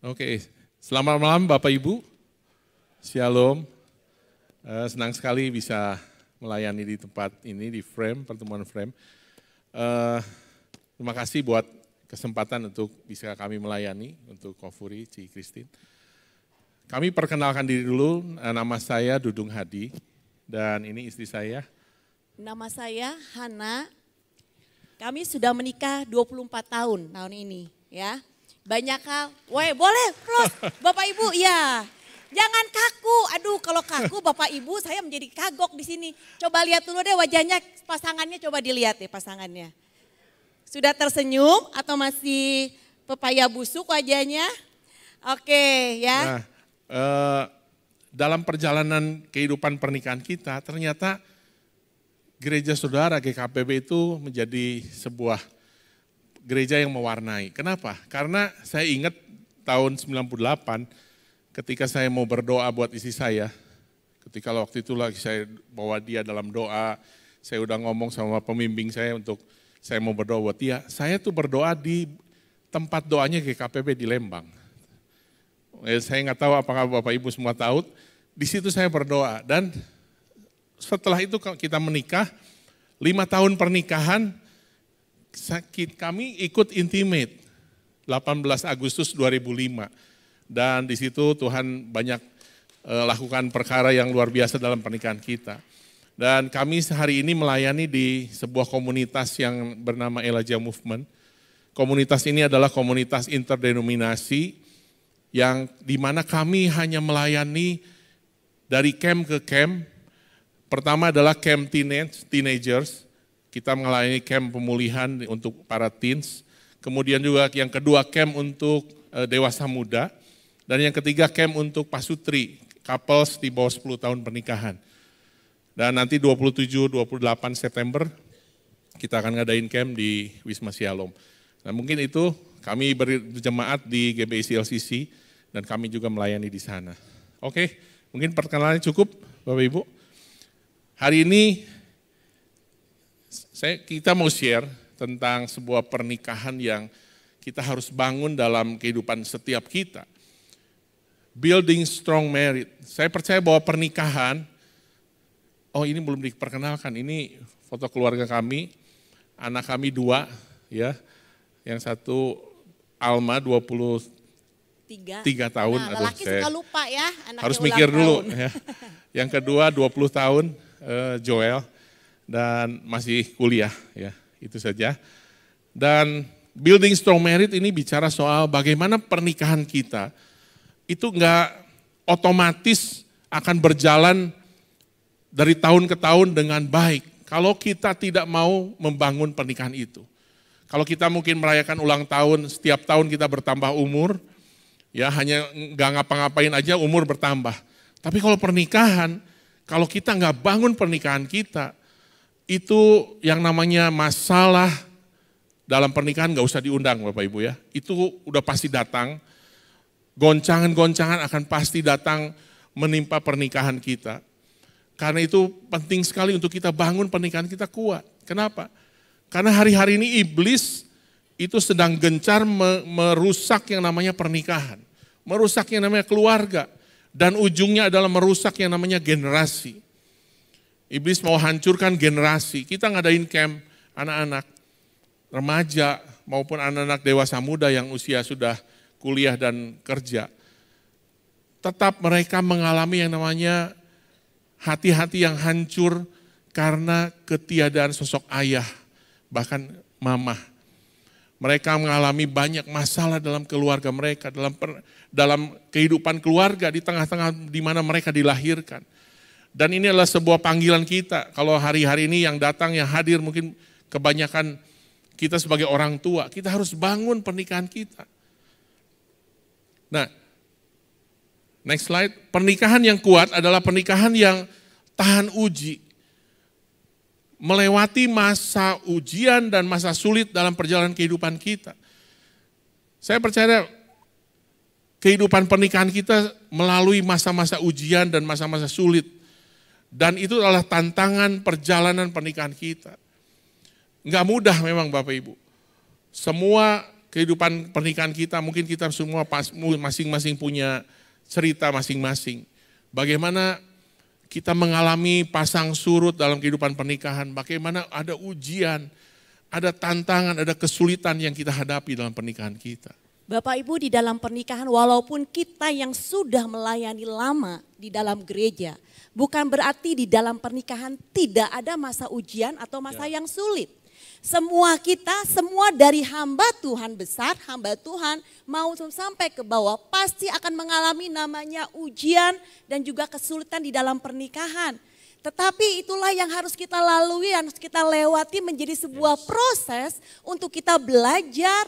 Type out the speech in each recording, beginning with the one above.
Oke, selamat malam Bapak Ibu. Shalom. Senang sekali bisa melayani di tempat ini, di Frame, pertemuan Frame. Terima kasih buat kesempatan untuk bisa kami melayani untuk Kofuri, Ci Christine. Kami perkenalkan diri dulu, nama saya Dudung Hadi dan ini istri saya. Nama saya Hana. Kami sudah menikah 24 tahun ini ya. Banyak hal, boleh terus Bapak Ibu ya. Jangan kaku, aduh kalau kaku Bapak Ibu saya menjadi kagok di sini. Coba lihat dulu deh wajahnya, pasangannya coba dilihat deh pasangannya. Sudah tersenyum atau masih pepaya busuk wajahnya? Oke ya. Nah, dalam perjalanan kehidupan pernikahan kita ternyata gereja saudara GKPB itu menjadi sebuah gereja yang mewarnai. Kenapa? Karena saya ingat tahun 98 ketika saya mau berdoa buat istri saya. Ketika waktu itu lagi saya bawa dia dalam doa, saya udah ngomong sama pembimbing saya untuk saya mau berdoa buat dia. Saya tuh berdoa di tempat doanya GKPB di Lembang. Saya nggak tahu apakah Bapak Ibu semua tahu, di situ saya berdoa. Dan setelah itu kita menikah, 5 tahun pernikahan, kami ikut intimate 18 Agustus 2005 dan di situ Tuhan banyak lakukan perkara yang luar biasa dalam pernikahan kita. Dan kami hari ini melayani di sebuah komunitas yang bernama Elijah Movement. Komunitas ini adalah komunitas interdenominasi yang dimana kami hanya melayani dari camp ke camp. Pertama adalah camp teenagers. Kita melayani camp pemulihan untuk para teens. Kemudian juga yang kedua camp untuk dewasa muda. Dan yang ketiga camp untuk pasutri, couples di bawah 10 tahun pernikahan. Dan nanti 27-28 September kita akan ngadain camp di Wisma Shalom. Nah mungkin itu kami berjemaat di GBI CLCC dan kami juga melayani di sana. Oke, mungkin perkenalannya cukup Bapak Ibu. Hari ini kita mau share tentang sebuah pernikahan yang kita harus bangun dalam kehidupan setiap kita. Building strong marriage. Saya percaya bahwa pernikahan, ini belum diperkenalkan, ini foto keluarga kami, anak kami 2 ya. Yang satu Alma 23 tahun. Nah, lelaki suka lupa ya, harus mikir dulu ya. Yang kedua 20 tahun Joel. Dan masih kuliah ya, itu saja. Dan building strong marriage ini bicara soal bagaimana pernikahan kita itu enggak otomatis akan berjalan dari tahun ke tahun dengan baik kalau kita tidak mau membangun pernikahan itu. Kalau kita mungkin merayakan ulang tahun, setiap tahun kita bertambah umur, ya hanya enggak ngapa-ngapain aja umur bertambah. Tapi kalau pernikahan, kalau kita enggak bangun pernikahan kita, itu yang namanya masalah dalam pernikahan gak usah diundang Bapak Ibu ya. Itu udah pasti datang, goncangan-goncangan akan pasti datang menimpa pernikahan kita. Karena itu penting sekali untuk kita bangun pernikahan kita kuat. Kenapa? Karena hari-hari ini iblis itu sedang gencar merusak yang namanya pernikahan. Merusak yang namanya keluarga. Dan ujungnya adalah merusak yang namanya generasi. Iblis mau hancurkan generasi. Kita ngadain camp anak-anak remaja maupun anak-anak dewasa muda yang usia sudah kuliah dan kerja. Tetap mereka mengalami yang namanya hati-hati yang hancur karena ketiadaan sosok ayah, bahkan mama. Mereka mengalami banyak masalah dalam keluarga mereka, dalam kehidupan keluarga di tengah-tengah di mana mereka dilahirkan. Dan ini adalah sebuah panggilan kita. Kalau hari-hari ini yang datang, yang hadir mungkin kebanyakan kita sebagai orang tua. Kita harus bangun pernikahan kita. Nah, next slide. Pernikahan yang kuat adalah pernikahan yang tahan uji. Melewati masa ujian dan masa sulit dalam perjalanan kehidupan kita. Saya percaya kehidupan pernikahan kita melalui masa-masa ujian dan masa-masa sulit. Dan itu adalah tantangan perjalanan pernikahan kita. Enggak mudah memang Bapak Ibu. Semua kehidupan pernikahan kita, mungkin kita semua masing-masing punya cerita masing-masing. Bagaimana kita mengalami pasang surut dalam kehidupan pernikahan, bagaimana ada ujian, ada tantangan, ada kesulitan yang kita hadapi dalam pernikahan kita. Bapak Ibu, di dalam pernikahan walaupun kita yang sudah melayani lama di dalam gereja, bukan berarti di dalam pernikahan tidak ada masa ujian atau masa yang sulit. Semua kita, semua dari hamba Tuhan besar, hamba Tuhan mau sampai ke bawah pasti akan mengalami namanya ujian dan juga kesulitan di dalam pernikahan. Tetapi itulah yang harus kita lalui, harus kita lewati menjadi sebuah proses untuk kita belajar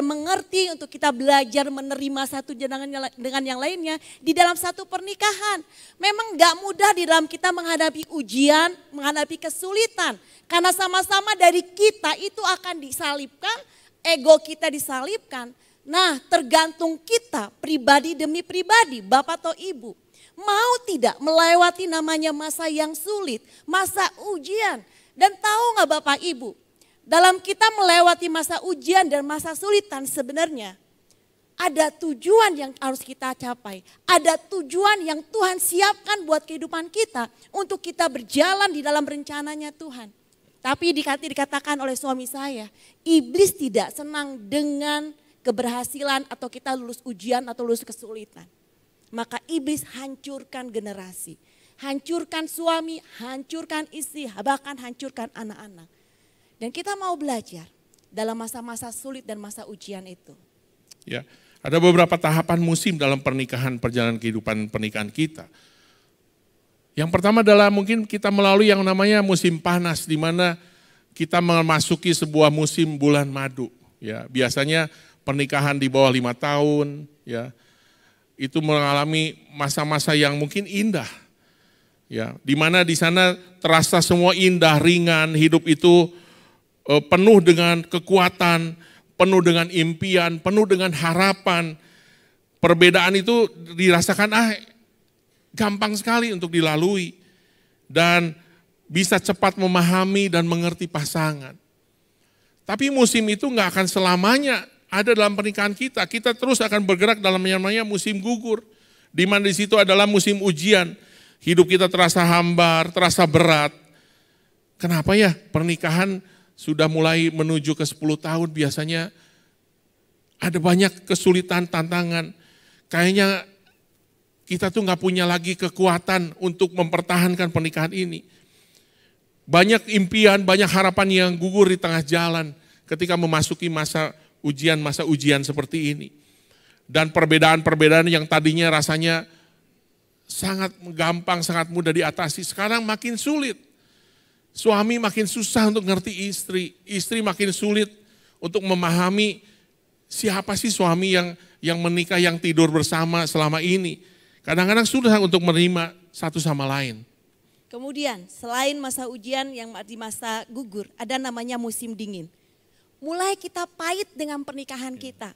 mengerti, untuk kita belajar menerima satu dengan yang lainnya di dalam satu pernikahan. Memang gak mudah di dalam kita menghadapi ujian, menghadapi kesulitan. Karena sama-sama dari kita itu akan disalibkan, ego kita disalibkan. Nah, tergantung kita pribadi demi pribadi, Bapak atau Ibu. Mau tidak melewati namanya masa yang sulit, masa ujian. Dan tahu gak Bapak Ibu, dalam kita melewati masa ujian dan masa sulitan sebenarnya ada tujuan yang harus kita capai. Ada tujuan yang Tuhan siapkan buat kehidupan kita untuk kita berjalan di dalam rencananya Tuhan. Tapi dikatakan oleh suami saya, iblis tidak senang dengan keberhasilan atau kita lulus ujian atau lulus kesulitan. Maka iblis hancurkan generasi, hancurkan suami, hancurkan istri, bahkan hancurkan anak-anak. Dan kita mau belajar dalam masa-masa sulit dan masa ujian itu. Ya, ada beberapa tahapan musim dalam pernikahan, perjalanan kehidupan pernikahan kita. Yang pertama adalah mungkin kita melalui yang namanya musim panas, di mana kita memasuki sebuah musim bulan madu. Ya, biasanya pernikahan di bawah 5 tahun, ya, itu mengalami masa-masa yang mungkin indah. Ya, di mana di sana terasa semua indah, ringan, hidup itu penuh dengan kekuatan, penuh dengan impian, penuh dengan harapan. Perbedaan itu dirasakan gampang sekali untuk dilalui dan bisa cepat memahami dan mengerti pasangan. Tapi musim itu nggak akan selamanya ada dalam pernikahan kita. Kita terus akan bergerak dalam yang namanya musim gugur, di mana di situ adalah musim ujian. Hidup kita terasa hambar, terasa berat. Kenapa ya? Pernikahan sudah mulai menuju ke 10 tahun biasanya ada banyak kesulitan, tantangan. Kayaknya kita tuh nggak punya lagi kekuatan untuk mempertahankan pernikahan ini. Banyak impian, banyak harapan yang gugur di tengah jalan ketika memasuki masa ujian seperti ini. Dan perbedaan-perbedaan yang tadinya rasanya sangat gampang, sangat mudah diatasi, sekarang makin sulit. Suami makin susah untuk ngerti istri makin sulit untuk memahami siapa sih suami yang menikah, yang tidur bersama selama ini. Kadang-kadang sudah untuk menerima satu sama lain. Kemudian selain masa ujian yang di masa gugur, ada namanya musim dingin. Mulai kita pahit dengan pernikahan kita.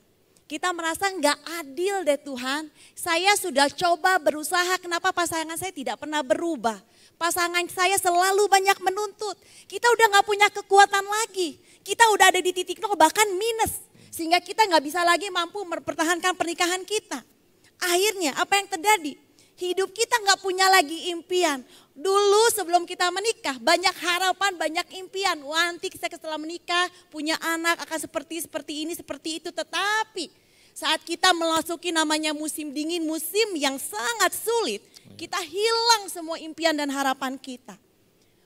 Kita merasa nggak adil deh Tuhan. Saya sudah coba berusaha, kenapa pasangan saya tidak pernah berubah. Pasangan saya selalu banyak menuntut. Kita udah nggak punya kekuatan lagi. Kita udah ada di titik nol bahkan minus. Sehingga kita nggak bisa lagi mampu mempertahankan pernikahan kita. Akhirnya apa yang terjadi? Hidup kita nggak punya lagi impian. Dulu sebelum kita menikah banyak harapan, banyak impian. Wah, nanti kita setelah menikah punya anak akan seperti ini, seperti itu. Tetapi saat kita memasuki namanya musim dingin, musim yang sangat sulit. Kita hilang semua impian dan harapan kita.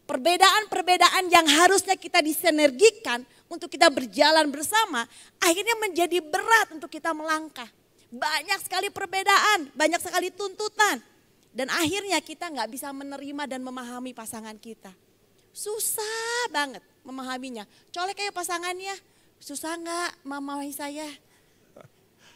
Perbedaan-perbedaan yang harusnya kita disinergikan untuk kita berjalan bersama. Akhirnya menjadi berat untuk kita melangkah. Banyak sekali perbedaan, banyak sekali tuntutan. Dan akhirnya kita nggak bisa menerima dan memahami pasangan kita. Susah banget memahaminya. Colek kayak pasangannya, susah nggak memahami saya?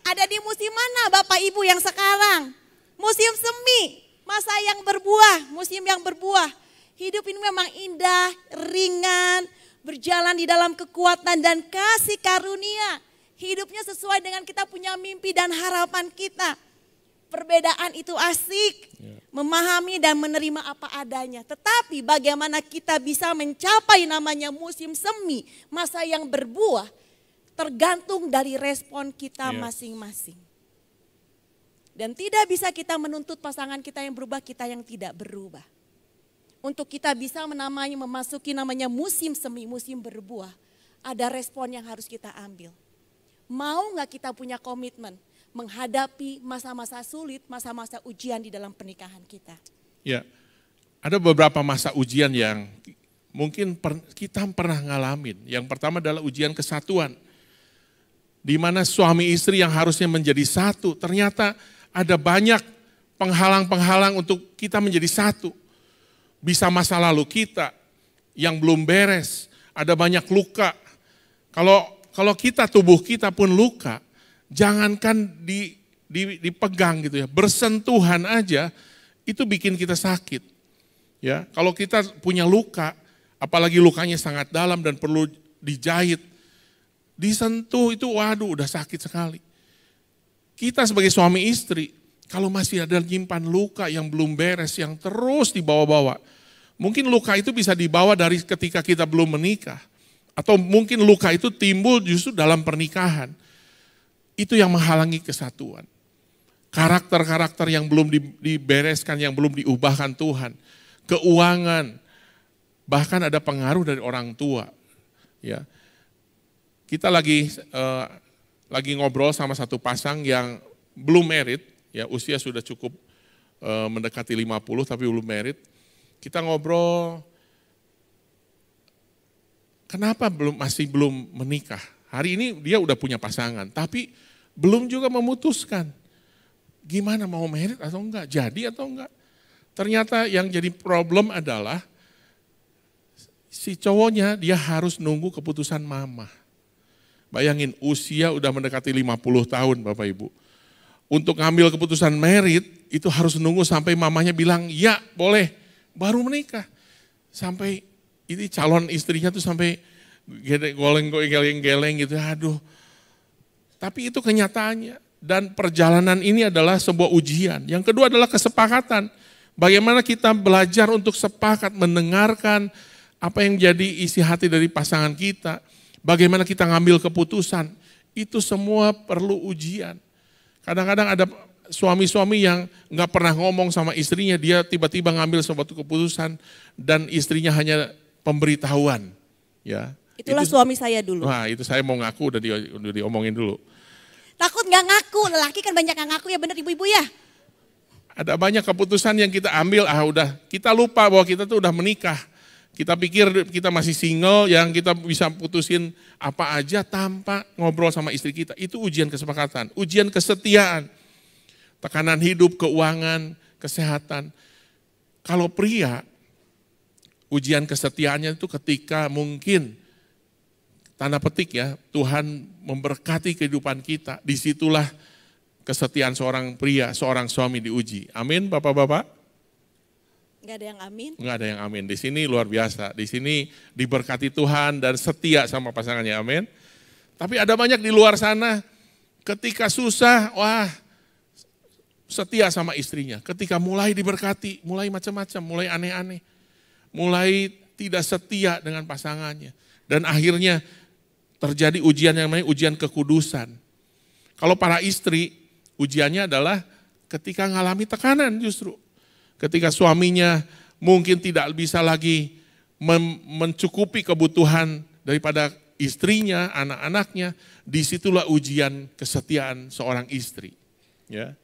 Ada di musim mana Bapak Ibu yang sekarang? Musim semi, masa yang berbuah, musim yang berbuah. Hidup ini memang indah, ringan, berjalan di dalam kekuatan dan kasih karunia. Hidupnya sesuai dengan kita punya mimpi dan harapan kita. Perbedaan itu asik, memahami dan menerima apa adanya. Tetapi bagaimana kita bisa mencapai namanya musim semi, masa yang berbuah. tergantung dari respon kita Iya. masing-masing. Dan tidak bisa kita menuntut pasangan kita yang berubah, kita yang tidak berubah. Untuk kita bisa memasuki namanya musim semi, musim berbuah, ada respon yang harus kita ambil. Mau gak kita punya komitmen menghadapi masa-masa sulit, masa-masa ujian di dalam pernikahan kita? Ya, ada beberapa masa ujian yang mungkin kita pernah ngalamin. Yang pertama adalah ujian kesatuan. Di mana suami istri yang harusnya menjadi satu, ternyata ada banyak penghalang-penghalang untuk kita menjadi satu. Bisa masa lalu kita yang belum beres, ada banyak luka. Kalau kita, tubuh kita pun luka, jangankan dipegang gitu ya, bersentuhan aja itu bikin kita sakit. Ya, kalau kita punya luka, apalagi lukanya sangat dalam dan perlu dijahit, disentuh itu waduh udah sakit sekali. Kita sebagai suami istri, kalau masih ada nyimpan luka yang belum beres, yang terus dibawa-bawa, mungkin luka itu bisa dibawa dari ketika kita belum menikah. Atau mungkin luka itu timbul justru dalam pernikahan. Itu yang menghalangi kesatuan. Karakter-karakter yang belum dibereskan, yang belum diubahkan Tuhan. Keuangan, bahkan ada pengaruh dari orang tua. Ya, kita lagi ngobrol sama satu pasang yang belum married, ya usia sudah cukup mendekati 50 tapi belum married. Kita ngobrol, kenapa masih belum menikah? Hari ini dia udah punya pasangan, tapi belum juga memutuskan. Gimana mau married atau enggak, jadi atau enggak. Ternyata yang jadi problem adalah si cowoknya dia harus nunggu keputusan mama. Bayangin usia udah mendekati 50 tahun Bapak Ibu. Untuk ngambil keputusan married itu harus nunggu sampai mamanya bilang ya boleh, baru menikah. Sampai ini calon istrinya tuh sampai geleng-geleng gitu, aduh. Tapi itu kenyataannya. Dan perjalanan ini adalah sebuah ujian. Yang kedua adalah kesepakatan. Bagaimana kita belajar untuk sepakat mendengarkan apa yang jadi isi hati dari pasangan kita. Bagaimana kita ngambil keputusan, itu semua perlu ujian. Kadang-kadang ada suami-suami yang nggak pernah ngomong sama istrinya, dia tiba-tiba ngambil suatu keputusan dan istrinya hanya pemberitahuan. Ya, Itulah suami saya dulu. Wah itu saya mau ngaku udah diomongin dulu. Takut nggak ngaku, lelaki kan banyak yang ngaku ya bener ibu-ibu ya. Ada banyak keputusan yang kita ambil, udah kita lupa bahwa kita tuh udah menikah. Kita pikir kita masih single yang kita bisa putusin apa aja tanpa ngobrol sama istri kita. Itu ujian kesepakatan, ujian kesetiaan. Tekanan hidup, keuangan, kesehatan. Kalau pria, ujian kesetiaannya itu ketika mungkin, tanda petik ya, Tuhan memberkati kehidupan kita. Disitulah kesetiaan seorang pria, seorang suami diuji. Amin Bapak-Bapak. Enggak ada yang amin. Enggak ada yang amin. Di sini luar biasa. Di sini diberkati Tuhan dan setia sama pasangannya. Amin. Tapi ada banyak di luar sana ketika susah, wah setia sama istrinya. Ketika mulai diberkati, mulai macam-macam, mulai aneh-aneh. Mulai tidak setia dengan pasangannya. Dan akhirnya terjadi ujian yang namanya ujian kekudusan. Kalau para istri, ujiannya adalah ketika ngalami tekanan justru. Ketika suaminya mungkin tidak bisa lagi mencukupi kebutuhan daripada istrinya, anak-anaknya, disitulah ujian kesetiaan seorang istri. Ya,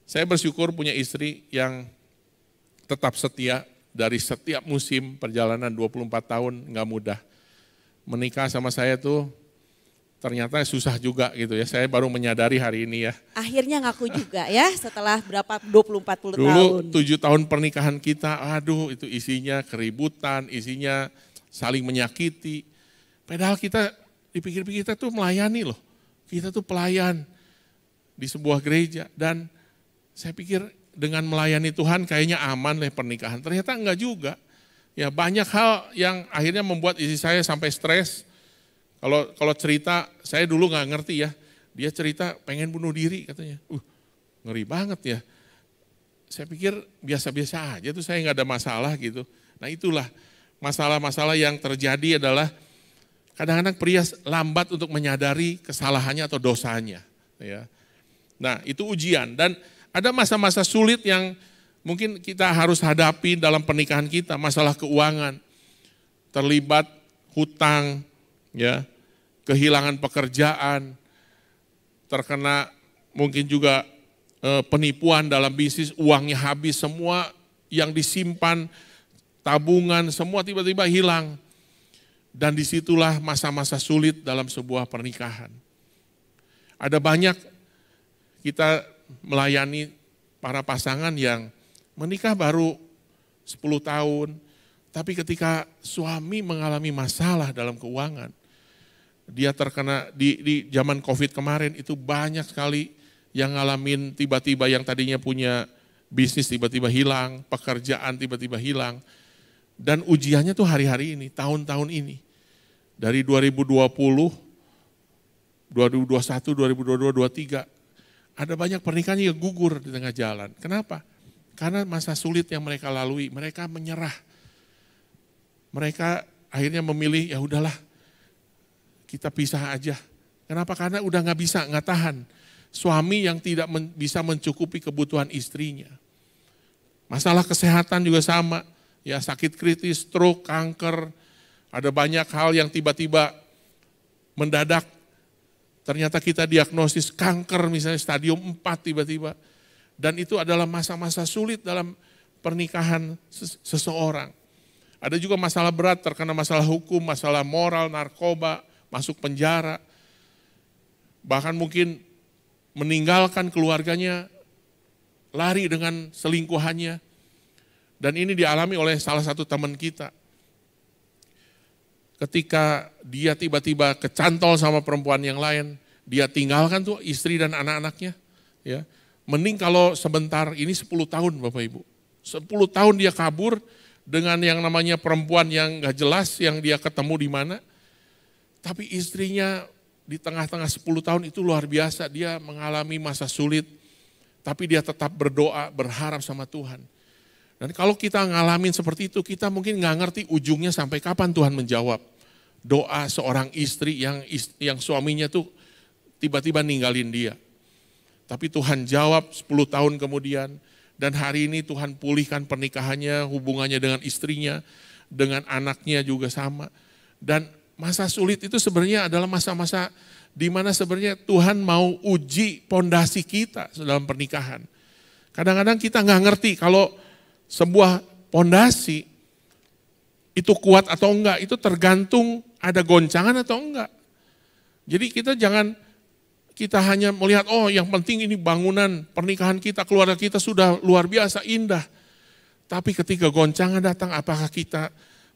saya bersyukur punya istri yang tetap setia dari setiap musim perjalanan 24 tahun, nggak mudah. Menikah sama saya tuh ternyata susah juga gitu ya. Saya baru menyadari hari ini ya. Akhirnya ngaku juga ya setelah berapa 20-40 tahun. Dulu 7 tahun pernikahan kita, aduh itu isinya keributan, isinya saling menyakiti. Padahal kita dipikir-pikir kita tuh melayani loh. Kita tuh pelayan di sebuah gereja. Dan saya pikir dengan melayani Tuhan kayaknya aman deh pernikahan. Ternyata enggak juga. Ya banyak hal yang akhirnya membuat istri saya sampai stres. Kalau cerita, saya dulu nggak ngerti ya. Dia cerita pengen bunuh diri katanya. Ngeri banget ya. Saya pikir biasa-biasa aja tuh, saya nggak ada masalah gitu. Nah itulah masalah-masalah yang terjadi adalah Kadang-kadang pria lambat untuk menyadari kesalahannya atau dosanya. Ya. Nah itu ujian, dan ada masa-masa sulit yang mungkin kita harus hadapi dalam pernikahan kita, masalah keuangan, terlibat hutang, ya, kehilangan pekerjaan, terkena mungkin juga penipuan dalam bisnis, uangnya habis, semua yang disimpan, tabungan, semua tiba-tiba hilang. Dan disitulah masa-masa sulit dalam sebuah pernikahan. Ada banyak kita melayani para pasangan yang menikah baru 10 tahun, tapi ketika suami mengalami masalah dalam keuangan, dia terkena di zaman COVID kemarin itu banyak sekali yang ngalamin tiba-tiba yang tadinya punya bisnis tiba-tiba hilang, pekerjaan tiba-tiba hilang. Dan ujiannya tuh hari-hari ini, tahun-tahun ini. Dari 2020, 2021, 2022, 2023, ada banyak pernikahan yang gugur di tengah jalan. Kenapa? Karena masa sulit yang mereka lalui, mereka menyerah. Mereka akhirnya memilih, ya udahlah, kita pisah aja. Kenapa? Karena udah nggak tahan. Suami yang tidak bisa mencukupi kebutuhan istrinya. Masalah kesehatan juga sama, ya sakit kritis, stroke, kanker, ada banyak hal yang tiba-tiba mendadak. Ternyata kita diagnosis kanker misalnya stadium 4 tiba-tiba. Dan itu adalah masa-masa sulit dalam pernikahan seseorang. Ada juga masalah berat, terkena masalah hukum, masalah moral, narkoba, masuk penjara. Bahkan mungkin meninggalkan keluarganya, lari dengan selingkuhannya. Dan ini dialami oleh salah satu teman kita. Ketika dia tiba-tiba kecantol sama perempuan yang lain, dia tinggalkan tuh istri dan anak-anaknya. Ya. Mending kalau sebentar, ini 10 tahun Bapak Ibu. 10 tahun dia kabur dengan yang namanya perempuan yang gak jelas, yang dia ketemu di mana. Tapi istrinya di tengah-tengah 10 tahun itu luar biasa, dia mengalami masa sulit. Tapi dia tetap berdoa, berharap sama Tuhan. Dan kalau kita ngalamin seperti itu, kita mungkin nggak ngerti ujungnya sampai kapan Tuhan menjawab doa seorang istri yang suaminya tuh tiba-tiba ninggalin dia. Tapi Tuhan jawab 10 tahun kemudian, dan hari ini Tuhan pulihkan pernikahannya, hubungannya dengan istrinya, dengan anaknya juga sama. Dan masa sulit itu sebenarnya adalah masa-masa di mana sebenarnya Tuhan mau uji pondasi kita dalam pernikahan. Kadang-kadang kita nggak ngerti kalau sebuah pondasi itu kuat atau enggak, itu tergantung ada goncangan atau enggak. Jadi kita hanya melihat, oh yang penting ini bangunan pernikahan kita, keluarga kita sudah luar biasa indah. Tapi ketika goncangan datang, apakah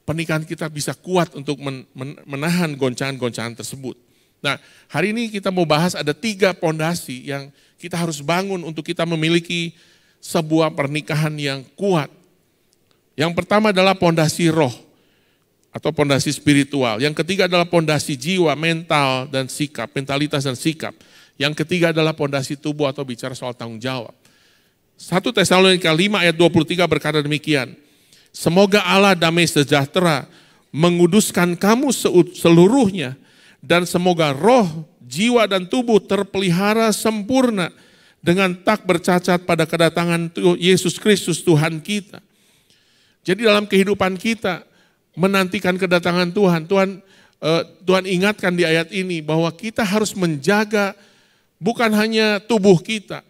pernikahan kita bisa kuat untuk menahan goncangan-goncangan tersebut. Nah hari ini kita mau bahas ada 3 pondasi yang kita harus bangun untuk kita memiliki sebuah pernikahan yang kuat. Yang pertama adalah pondasi roh atau pondasi spiritual. Yang ketiga adalah pondasi jiwa, mental dan sikap, mentalitas dan sikap. Yang ketiga adalah pondasi tubuh atau bicara soal tanggung jawab. 1 Tesalonika 5 ayat 23 berkata demikian. Semoga Allah damai sejahtera menguduskan kamu seluruhnya, dan semoga roh, jiwa dan tubuh terpelihara sempurna dengan tak bercacat pada kedatangan Yesus Kristus Tuhan kita. Jadi dalam kehidupan kita menantikan kedatangan Tuhan, Tuhan ingatkan di ayat ini bahwa kita harus menjaga bukan hanya tubuh kita,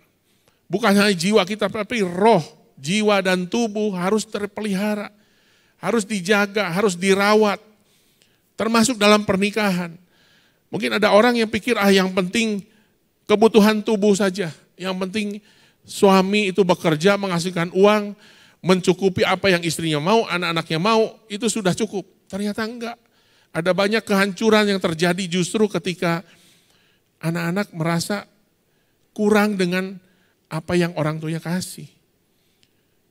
bukan hanya jiwa kita, tapi roh, jiwa dan tubuh harus terpelihara, harus dijaga, harus dirawat, termasuk dalam pernikahan. Mungkin ada orang yang pikir yang penting kebutuhan tubuh saja. Yang penting suami itu bekerja menghasilkan uang, mencukupi apa yang istrinya mau, anak-anaknya mau, itu sudah cukup. Ternyata enggak. Ada banyak kehancuran yang terjadi justru ketika anak-anak merasa kurang dengan apa yang orang tuanya kasih.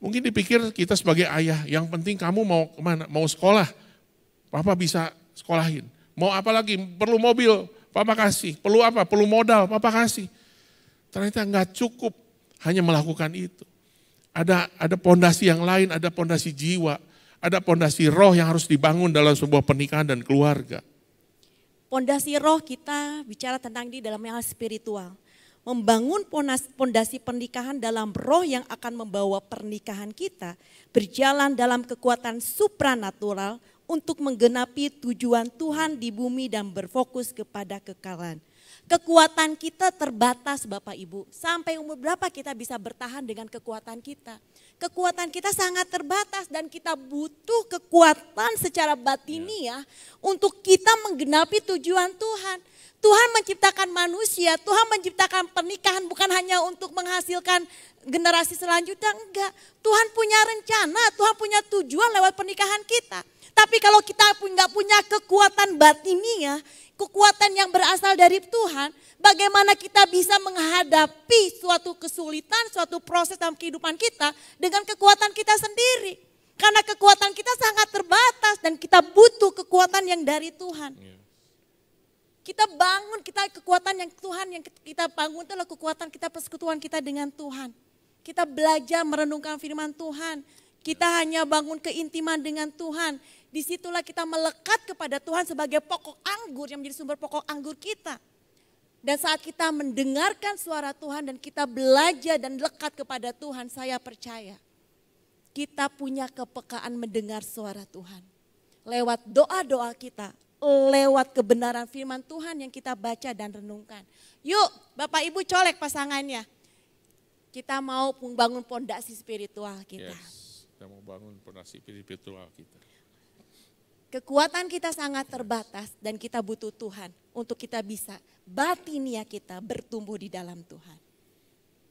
Mungkin dipikir kita sebagai ayah, yang penting kamu mau kemana? Mau sekolah, papa bisa sekolahin. Mau apa lagi? Perlu mobil, papa kasih. Perlu apa? Perlu modal, papa kasih. Ternyata enggak cukup hanya melakukan itu. Ada pondasi yang lain, ada pondasi jiwa, ada pondasi roh yang harus dibangun dalam sebuah pernikahan dan keluarga. Pondasi roh kita bicara tentang di dalam hal spiritual. Membangun pondasi pernikahan dalam roh yang akan membawa pernikahan kita berjalan dalam kekuatan supranatural untuk menggenapi tujuan Tuhan di bumi dan berfokus kepada kekalahan. Kekuatan kita terbatas Bapak Ibu. Sampai umur berapa kita bisa bertahan dengan kekuatan kita? Kekuatan kita sangat terbatas dan kita butuh kekuatan secara batiniah untuk kita menggenapi tujuan Tuhan. Tuhan menciptakan manusia, Tuhan menciptakan pernikahan bukan hanya untuk menghasilkan generasi selanjutnya, enggak. Tuhan punya rencana, Tuhan punya tujuan lewat pernikahan kita. Tapi kalau kita nggak punya kekuatan batiniah, kekuatan yang berasal dari Tuhan, bagaimana kita bisa menghadapi suatu kesulitan, suatu proses dalam kehidupan kita dengan kekuatan kita sendiri. Karena kekuatan kita sangat terbatas dan kita butuh kekuatan yang dari Tuhan. Kita bangun, kekuatan yang Tuhan yang kita bangun itu adalah kekuatan kita persekutuan kita dengan Tuhan. Kita belajar merenungkan firman Tuhan. Kita hanya bangun keintiman dengan Tuhan. Disitulah kita melekat kepada Tuhan sebagai pokok anggur yang menjadi sumber pokok anggur kita. Dan saat kita mendengarkan suara Tuhan dan kita belajar dan lekat kepada Tuhan, saya percaya kita punya kepekaan mendengar suara Tuhan. Lewat doa-doa kita, lewat kebenaran firman Tuhan yang kita baca dan renungkan. Yuk Bapak Ibu colek pasangannya. Kita mau membangun pondasi spiritual kita. Yes, kita mau bangun pondasi spiritual kita. Kekuatan kita sangat terbatas dan kita butuh Tuhan untuk kita bisa batinia kita bertumbuh di dalam Tuhan.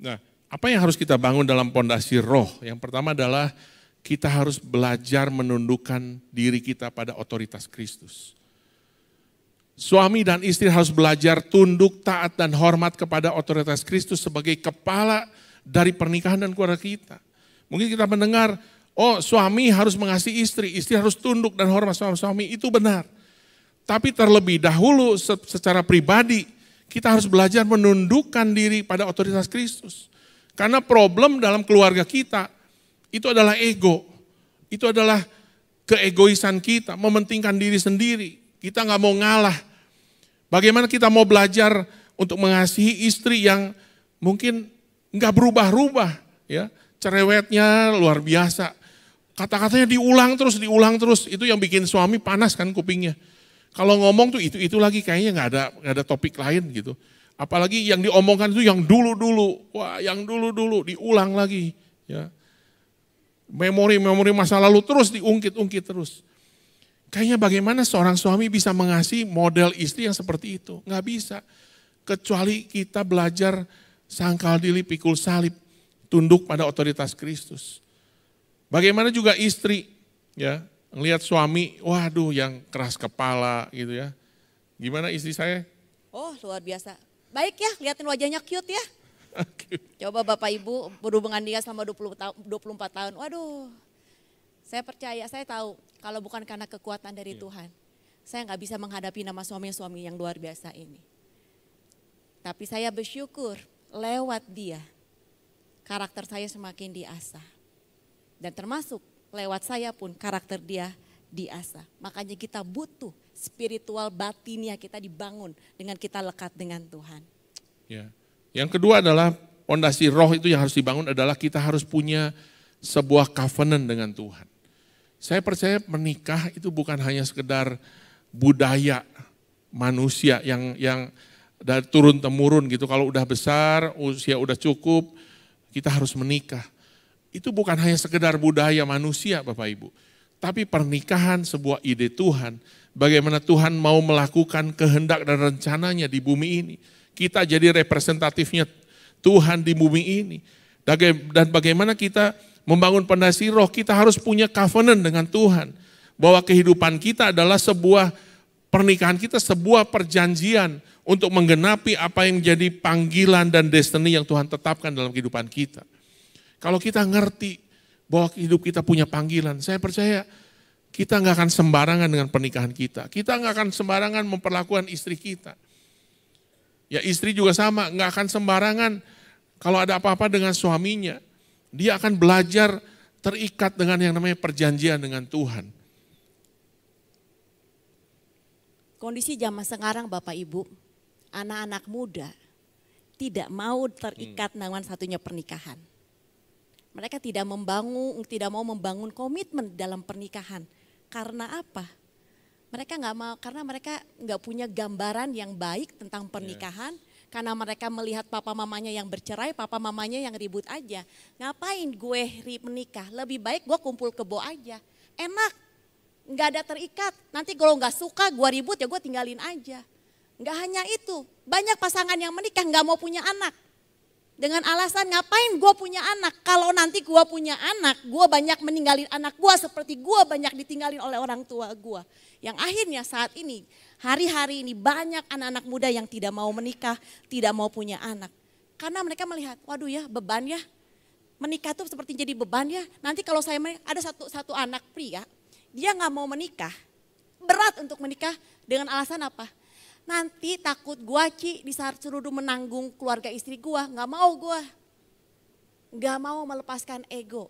Nah, apa yang harus kita bangun dalam pondasi roh? Yang pertama adalah kita harus belajar menundukkan diri kita pada otoritas Kristus. Suami dan istri harus belajar tunduk, taat, dan hormat kepada otoritas Kristus sebagai kepala dari pernikahan dan keluarga kita. Mungkin kita mendengar, oh suami harus mengasihi istri harus tunduk dan hormat sama suami, itu benar. Tapi terlebih dahulu secara pribadi, kita harus belajar menundukkan diri pada otoritas Kristus. Karena problem dalam keluarga kita, itu adalah ego. Itu adalah keegoisan kita, mementingkan diri sendiri. Kita nggak mau ngalah. Bagaimana kita mau belajar untuk mengasihi istri yang mungkin nggak berubah-ubah, ya, cerewetnya luar biasa. Kata-katanya diulang terus, itu yang bikin suami panas kan kupingnya. Kalau ngomong tuh itu lagi kayaknya nggak ada topik lain gitu. Apalagi yang diomongkan itu yang dulu-dulu, yang dulu-dulu diulang lagi, ya. Memori masa lalu terus diungkit-ungkit terus. Kayaknya bagaimana seorang suami bisa mengasihi model istri yang seperti itu? Nggak bisa. Kecuali kita belajar sangkal diri, pikul salib, tunduk pada otoritas Kristus. Bagaimana juga istri, ya, ngelihat suami, waduh yang keras kepala gitu ya. Gimana istri saya? Oh luar biasa. Baik ya, lihatin wajahnya cute ya. Coba Bapak Ibu berhubungan dia selama 24 tahun. Waduh, saya percaya, saya tahu kalau bukan karena kekuatan dari Tuhan, saya nggak bisa menghadapi nama suami yang luar biasa ini. Tapi saya bersyukur lewat dia, karakter saya semakin diasah. Dan termasuk lewat saya pun karakter dia diasah. Makanya kita butuh spiritual batinia kita dibangun dengan kita lekat dengan Tuhan. Ya. Yang kedua adalah pondasi roh itu yang harus dibangun adalah kita harus punya sebuah covenant dengan Tuhan. Saya percaya menikah itu bukan hanya sekedar budaya manusia yang dari turun-temurun gitu. Kalau udah besar, usia udah cukup, kita harus menikah. Itu bukan hanya sekedar budaya manusia Bapak Ibu. Tapi pernikahan sebuah ide Tuhan. Bagaimana Tuhan mau melakukan kehendak dan rencananya di bumi ini. Kita jadi representatifnya Tuhan di bumi ini. Dan bagaimana kita membangun pondasi roh, kita harus punya covenant dengan Tuhan. Bahwa kehidupan kita adalah sebuah pernikahan kita, sebuah perjanjian untuk menggenapi apa yang menjadi panggilan dan destiny yang Tuhan tetapkan dalam kehidupan kita. Kalau kita ngerti bahwa hidup kita punya panggilan, saya percaya kita nggak akan sembarangan dengan pernikahan kita. Kita nggak akan sembarangan memperlakukan istri kita. Ya istri juga sama, nggak akan sembarangan kalau ada apa-apa dengan suaminya. Dia akan belajar terikat dengan yang namanya perjanjian dengan Tuhan. Kondisi zaman sekarang Bapak Ibu, anak-anak muda tidak mau terikat dengan satunya pernikahan. Mereka tidak mau membangun komitmen dalam pernikahan. Karena apa? Mereka nggak mau, karena mereka nggak punya gambaran yang baik tentang pernikahan. Karena mereka melihat papa mamanya yang bercerai, papa mamanya yang ribut aja. Ngapain gue menikah? Lebih baik gue kumpul kebo aja. Enak, nggak ada terikat. Nanti kalau nggak suka gue ribut ya gue tinggalin aja. Nggak hanya itu, banyak pasangan yang menikah nggak mau punya anak. Dengan alasan ngapain gue punya anak, kalau nanti gue punya anak, gue banyak meninggalin anak gue seperti gue banyak ditinggalin oleh orang tua gue. Yang akhirnya saat ini, hari-hari ini banyak anak-anak muda yang tidak mau menikah, tidak mau punya anak. Karena mereka melihat, waduh ya beban ya, menikah tuh seperti jadi beban ya. Nanti kalau saya ada satu anak pria, dia nggak mau menikah, berat untuk menikah dengan alasan apa? Nanti takut gua di saat suruh menanggung keluarga istri gua, nggak mau melepaskan ego,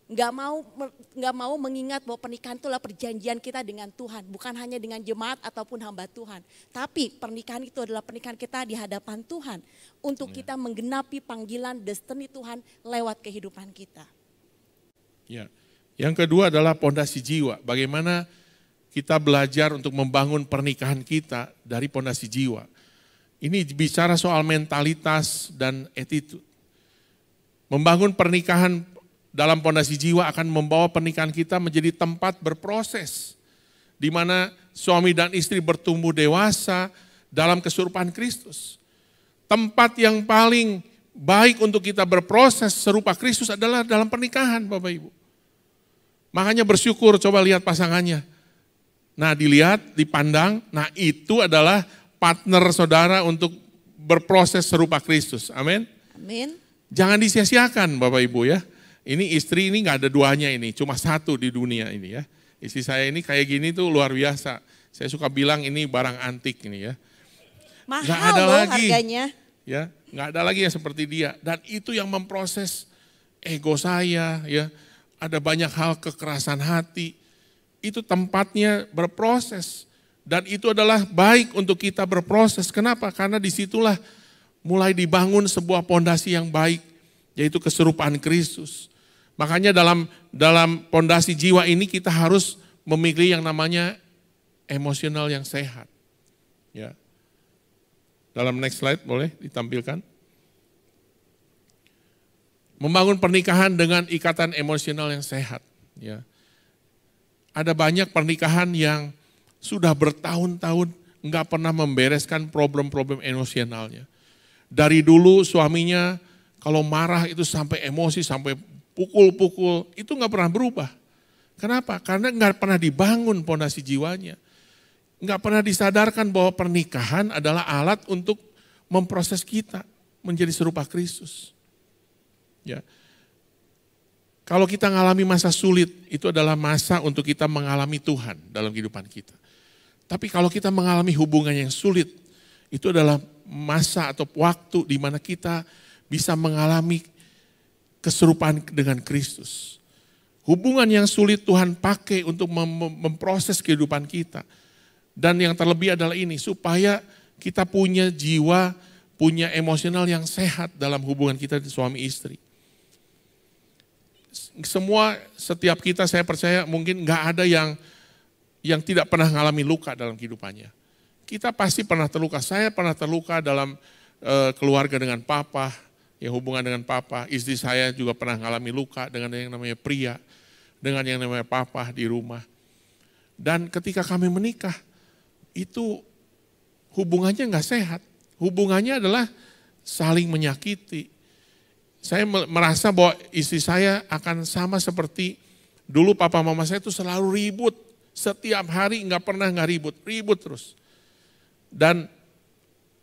nggak mau mengingat bahwa pernikahan itulah perjanjian kita dengan Tuhan, bukan hanya dengan jemaat ataupun hamba Tuhan, tapi pernikahan itu adalah pernikahan kita di hadapan Tuhan untuk kita menggenapi panggilan destiny Tuhan lewat kehidupan kita. Ya, yang kedua adalah pondasi jiwa. Bagaimana kita belajar untuk membangun pernikahan kita dari pondasi jiwa. Ini bicara soal mentalitas dan attitude. Membangun pernikahan dalam pondasi jiwa akan membawa pernikahan kita menjadi tempat berproses. Di mana suami dan istri bertumbuh dewasa dalam keserupaan Kristus. Tempat yang paling baik untuk kita berproses serupa Kristus adalah dalam pernikahan Bapak Ibu. Makanya bersyukur, coba lihat pasangannya. Nah dilihat, dipandang, nah itu adalah partner saudara untuk berproses serupa Kristus. Amin. Amin. Jangan disia-siakan Bapak Ibu ya. Ini istri ini gak ada duanya ini, cuma satu di dunia ini ya. Istri saya ini kayak gini tuh luar biasa. Saya suka bilang ini barang antik ini ya. Mahal gak ada loh lagi, harganya. Ya, gak ada lagi yang seperti dia. Dan itu yang memproses ego saya ya. Ada banyak hal kekerasan hati. Itu tempatnya berproses. Dan itu adalah baik untuk kita berproses. Kenapa? Karena disitulah mulai dibangun sebuah pondasi yang baik. Yaitu keserupaan Kristus. Makanya dalam pondasi jiwa ini kita harus memiliki yang namanya emosional yang sehat. Ya. Dalam next slide boleh ditampilkan. Membangun pernikahan dengan ikatan emosional yang sehat. Ya. Ada banyak pernikahan yang sudah bertahun-tahun nggak pernah membereskan problem-problem emosionalnya. Dari dulu suaminya kalau marah itu sampai emosi, sampai pukul-pukul, itu nggak pernah berubah. Kenapa? Karena nggak pernah dibangun pondasi jiwanya. Nggak pernah disadarkan bahwa pernikahan adalah alat untuk memproses kita menjadi serupa Kristus. Ya. Kalau kita mengalami masa sulit, itu adalah masa untuk kita mengalami Tuhan dalam kehidupan kita. Tapi kalau kita mengalami hubungan yang sulit, itu adalah masa atau waktu di mana kita bisa mengalami keserupaan dengan Kristus. Hubungan yang sulit Tuhan pakai untuk memproses kehidupan kita. Dan yang terlebih adalah ini, supaya kita punya jiwa, punya emosional yang sehat dalam hubungan kita di suami istri. Setiap kita saya percaya mungkin nggak ada yang tidak pernah mengalami luka dalam kehidupannya. Kita pasti pernah terluka, saya pernah terluka dalam keluarga dengan papa, ya hubungan dengan papa. Istri saya juga pernah mengalami luka dengan yang namanya pria, dengan yang namanya papa di rumah. Dan ketika kami menikah, itu hubungannya nggak sehat. Hubungannya adalah saling menyakiti. Saya merasa bahwa istri saya akan sama seperti dulu papa mama saya itu selalu ribut. Setiap hari nggak pernah nggak ribut terus. Dan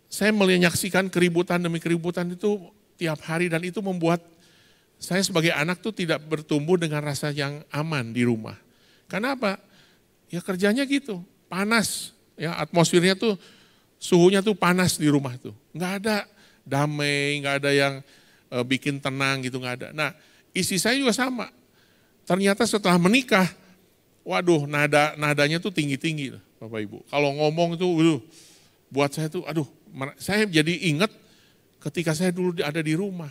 saya menyaksikan keributan demi keributan itu tiap hari dan itu membuat saya sebagai anak tuh tidak bertumbuh dengan rasa yang aman di rumah. Kenapa? Ya kerjanya gitu, panas. Ya atmosfernya tuh, suhunya tuh panas di rumah tuh. Nggak ada damai, nggak ada yang bikin tenang gitu, nggak ada. Nah istri saya juga sama. Ternyata setelah menikah, waduh nadanya tuh tinggi-tinggi Bapak Ibu. Kalau ngomong itu, buat saya tuh, saya jadi ingat ketika saya dulu ada di rumah.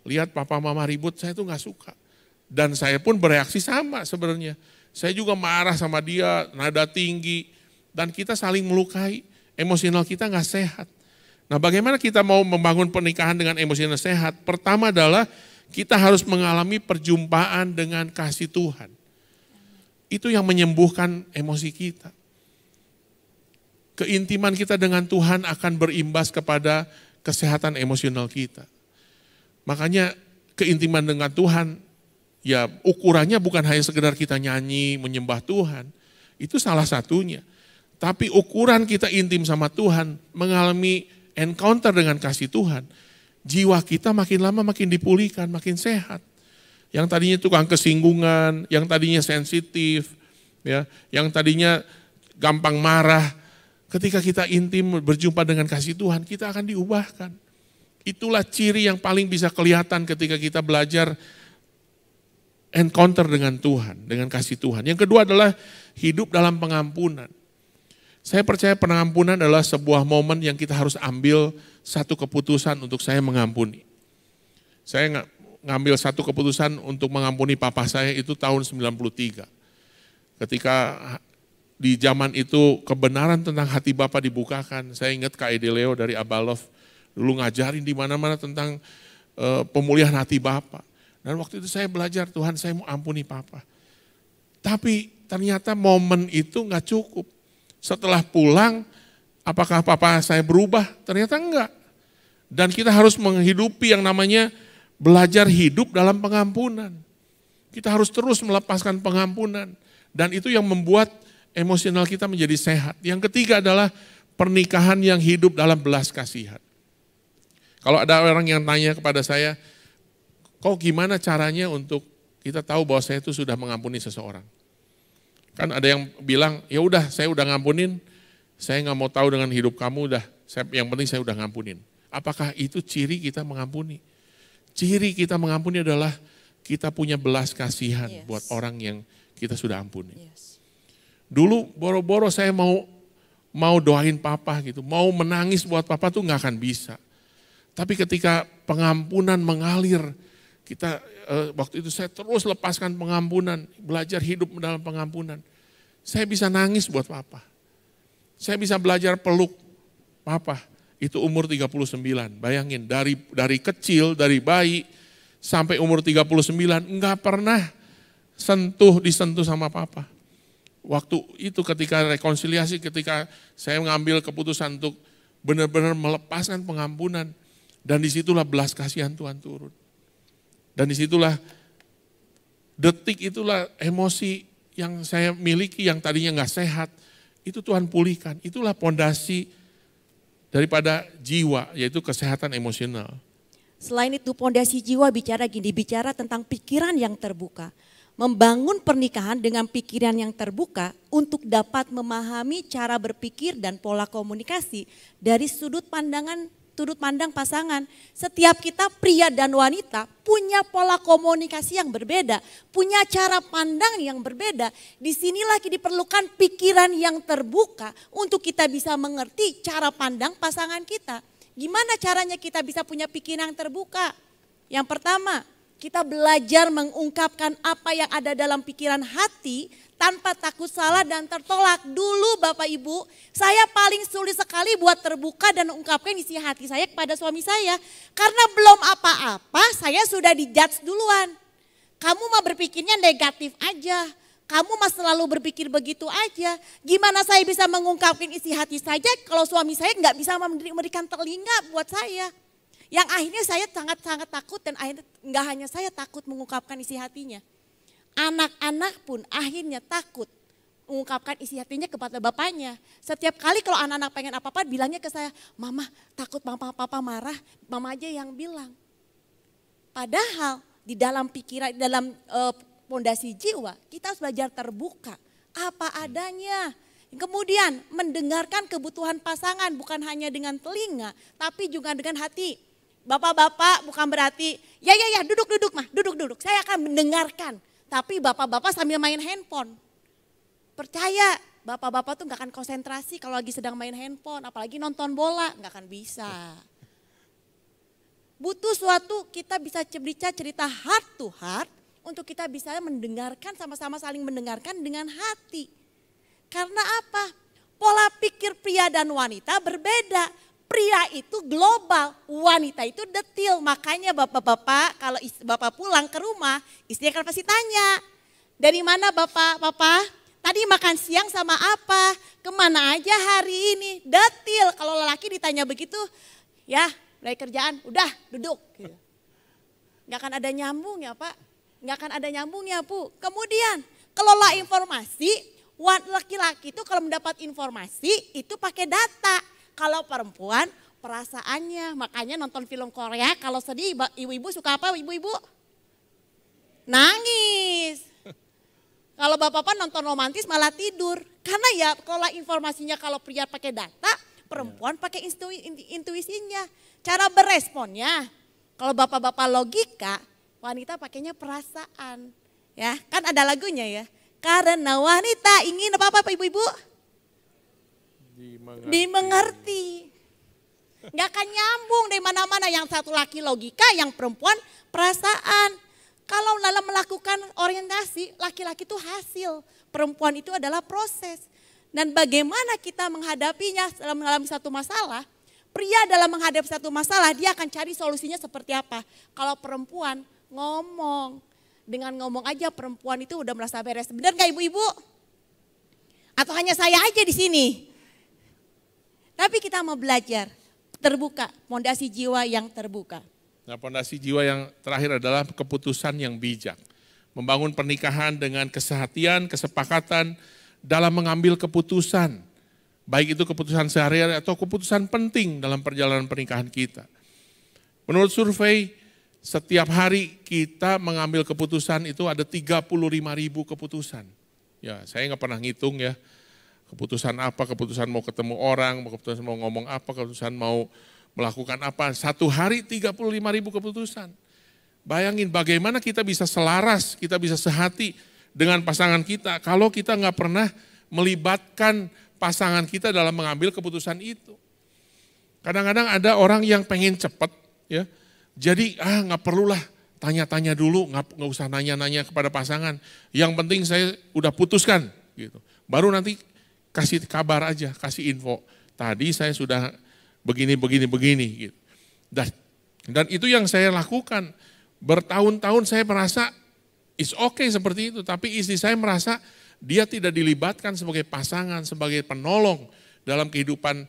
Lihat papa mama ribut, saya tuh gak suka. Dan saya pun bereaksi sama sebenarnya. Saya juga marah sama dia, nada tinggi. Dan kita saling melukai, emosional kita gak sehat. Nah bagaimana kita mau membangun pernikahan dengan emosional sehat? Pertama adalah kita harus mengalami perjumpaan dengan kasih Tuhan. Itu yang menyembuhkan emosi kita. Keintiman kita dengan Tuhan akan berimbas kepada kesehatan emosional kita. Makanya keintiman dengan Tuhan, ya ukurannya bukan hanya sekedar kita nyanyi, menyembah Tuhan. Itu salah satunya. Tapi ukuran kita intim sama Tuhan, mengalami encounter dengan kasih Tuhan, jiwa kita makin lama makin dipulihkan, makin sehat. Yang tadinya tukang kesinggungan, yang tadinya sensitif, ya, yang tadinya gampang marah, ketika kita intim berjumpa dengan kasih Tuhan, kita akan diubahkan. Itulah ciri yang paling bisa kelihatan ketika kita belajar encounter dengan Tuhan, dengan kasih Tuhan. Yang kedua adalah hidup dalam pengampunan. Saya percaya pengampunan adalah sebuah momen yang kita harus ambil satu keputusan untuk saya mengampuni. Saya ngambil satu keputusan untuk mengampuni papa saya itu tahun 93. Ketika di zaman itu kebenaran tentang hati Bapa dibukakan, saya ingat Kak Ede Leo dari Abalov dulu ngajarin di mana-mana tentang pemulihan hati Bapa. Dan waktu itu saya belajar, Tuhan saya mau ampuni Papa. Tapi ternyata momen itu nggak cukup. Setelah pulang, apakah Papa saya berubah? Ternyata enggak. Dan kita harus menghidupi yang namanya belajar hidup dalam pengampunan. Kita harus terus melepaskan pengampunan. Dan itu yang membuat emosional kita menjadi sehat. Yang ketiga adalah pernikahan yang hidup dalam belas kasihan. Kalau ada orang yang tanya kepada saya, kok gimana caranya untuk kita tahu bahwa saya itu sudah mengampuni seseorang? Kan ada yang bilang, ya udah saya udah ngampunin, saya nggak mau tahu dengan hidup kamu, yang penting saya udah ngampunin. Apakah itu ciri kita mengampuni? Ciri kita mengampuni adalah kita punya belas kasihan buat orang yang kita sudah ampuni. Dulu boro-boro saya mau doain papa gitu, mau menangis buat papa tuh nggak akan bisa. Tapi ketika pengampunan mengalir, waktu itu saya terus lepaskan pengampunan, belajar hidup dalam pengampunan. Saya bisa nangis buat papa. Saya bisa belajar peluk papa. Itu umur 39. Bayangin dari kecil, dari bayi sampai umur 39 enggak pernah disentuh sama papa. Waktu itu ketika rekonsiliasi, ketika saya mengambil keputusan untuk benar-benar melepaskan pengampunan, dan disitulah belas kasihan Tuhan turun. Dan disitulah itulah emosi yang saya miliki yang tadinya nggak sehat, itu Tuhan pulihkan. Itulah pondasi daripada jiwa, yaitu kesehatan emosional. Selain itu pondasi jiwa bicara tentang pikiran yang terbuka. Membangun pernikahan dengan pikiran yang terbuka untuk dapat memahami cara berpikir dan pola komunikasi dari sudut pandang pasangan. Setiap kita pria dan wanita punya pola komunikasi yang berbeda, punya cara pandang yang berbeda. Disinilah diperlukan pikiran yang terbuka untuk kita bisa mengerti cara pandang pasangan kita. Gimana caranya kita bisa punya pikiran yang terbuka? Yang pertama, kita belajar mengungkapkan apa yang ada dalam pikiran hati tanpa takut salah dan tertolak. Dulu Bapak Ibu, saya paling sulit sekali buat terbuka dan mengungkapkan isi hati saya kepada suami saya. Karena belum apa-apa saya sudah dijudge duluan. Kamu mah berpikirnya negatif aja. Kamu mah selalu berpikir begitu aja. Gimana saya bisa mengungkapkan isi hati saja kalau suami saya nggak bisa memberikan telinga buat saya. Yang akhirnya saya sangat-sangat takut dan akhirnya nggak hanya saya takut mengungkapkan isi hatinya. Anak-anak pun akhirnya takut mengungkapkan isi hatinya kepada bapaknya. Setiap kali kalau anak-anak pengen apa-apa bilangnya ke saya, Mama takut papa marah, Mama aja yang bilang. Padahal di dalam pikiran, dalam pondasi jiwa kita harus belajar terbuka apa adanya. Kemudian mendengarkan kebutuhan pasangan bukan hanya dengan telinga tapi juga dengan hati. Bapak-bapak bukan berarti, ya duduk mah, duduk. Saya akan mendengarkan. Tapi bapak-bapak sambil main handphone. Percaya, bapak-bapak tuh gak akan konsentrasi kalau lagi sedang main handphone, apalagi nonton bola, gak akan bisa. Butuh suatu kita bisa cerita heart to heart untuk kita bisa mendengarkan, sama-sama saling mendengarkan dengan hati. Karena apa? Pola pikir pria dan wanita berbeda. Pria itu global, wanita itu detil. Makanya bapak-bapak kalau bapak pulang ke rumah, istri akan pasti tanya, dari mana bapak? Tadi makan siang sama apa? Kemana aja hari ini? Detil. Kalau lelaki ditanya begitu, ya dari kerjaan, udah duduk. Gak akan ada nyambung ya Pak. Gak akan ada nyambung ya Bu. Kemudian kelola informasi, laki-laki itu kalau mendapat informasi itu pakai data. Kalau perempuan perasaannya. Makanya nonton film Korea kalau sedih ibu-ibu suka apa ibu-ibu? Nangis. Kalau bapak-bapak nonton romantis malah tidur. Karena ya kalau informasinya kalau pria pakai data, perempuan pakai intuisinya. Cara beresponnya, kalau bapak-bapak logika, wanita pakainya perasaan. Ya, kan ada lagunya ya. Karena wanita ingin apa ibu-ibu? Dimengerti. Gak akan nyambung dari mana-mana. Yang satu laki logika, yang perempuan perasaan. Kalau dalam melakukan orientasi, laki-laki itu hasil, perempuan itu adalah proses. Dan bagaimana kita menghadapinya dalam mengalami satu masalah, pria dalam menghadapi satu masalah, dia akan cari solusinya seperti apa. Kalau perempuan ngomong, dengan ngomong aja perempuan itu udah merasa beres. Benar gak ibu-ibu? Atau hanya saya aja di sini? Tapi kita mau belajar, terbuka, fondasi jiwa yang terbuka. Nah, fondasi jiwa yang terakhir adalah keputusan yang bijak. Membangun pernikahan dengan kesehatian, kesepakatan dalam mengambil keputusan. Baik itu keputusan sehari-hari atau keputusan penting dalam perjalanan pernikahan kita. Menurut survei, setiap hari kita mengambil keputusan itu ada 35.000 keputusan. Ya, saya nggak pernah ngitung ya. Keputusan apa, keputusan mau ketemu orang, keputusan mau ngomong apa, keputusan mau melakukan apa, satu hari 35.000 keputusan. Bayangin bagaimana kita bisa selaras, kita bisa sehati dengan pasangan kita kalau kita nggak pernah melibatkan pasangan kita dalam mengambil keputusan itu. Kadang-kadang ada orang yang pengen cepat, ya. Jadi nggak perlulah tanya-tanya dulu, nggak usah nanya-nanya kepada pasangan. Yang penting saya udah putuskan, gitu. Baru nanti kasih kabar aja, kasih info. Tadi saya sudah begini gitu. Dan itu yang saya lakukan. Bertahun-tahun saya merasa it's okay seperti itu, tapi istri saya merasa dia tidak dilibatkan sebagai pasangan, sebagai penolong dalam kehidupan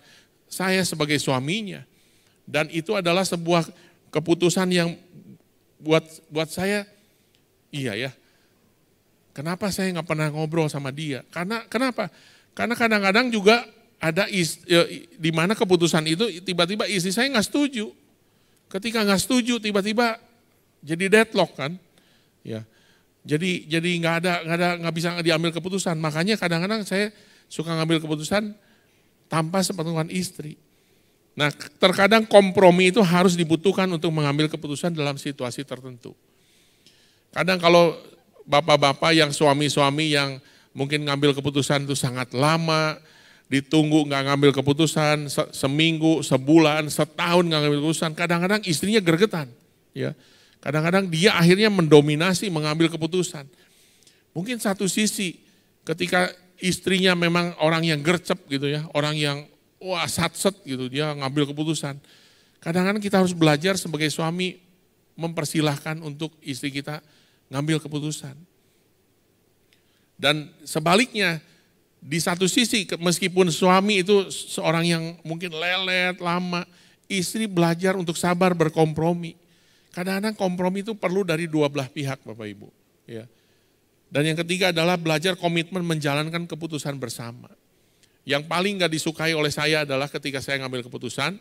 saya sebagai suaminya. Dan itu adalah sebuah keputusan yang buat saya, iya ya, kenapa saya nggak pernah ngobrol sama dia? Kenapa? Karena kadang-kadang juga ada di mana keputusan itu tiba-tiba istri saya nggak setuju. Ketika nggak setuju tiba-tiba jadi deadlock kan, ya. Jadi nggak bisa diambil keputusan. Makanya kadang-kadang saya suka ngambil keputusan tanpa sepengetahuan istri. Nah, terkadang kompromi itu harus dibutuhkan untuk mengambil keputusan dalam situasi tertentu. Kadang kalau bapak-bapak yang suami-suami yang mungkin ngambil keputusan itu sangat lama, ditunggu nggak ngambil keputusan, seminggu, sebulan, setahun nggak ngambil keputusan, kadang-kadang istrinya gregetan. Ya. Kadang-kadang dia akhirnya mendominasi mengambil keputusan. Mungkin satu sisi ketika istrinya memang orang yang gercep gitu ya, orang yang satset gitu, dia ngambil keputusan. Kadang-kadang kita harus belajar sebagai suami mempersilahkan untuk istri kita ngambil keputusan. Dan sebaliknya, di satu sisi meskipun suami itu seorang yang mungkin lelet, lama, istri belajar untuk sabar berkompromi. Kadang-kadang kompromi itu perlu dari dua belah pihak Bapak Ibu. Ya. Dan yang ketiga adalah belajar komitmen menjalankan keputusan bersama. Yang paling gak disukai oleh saya adalah ketika saya ngambil keputusan,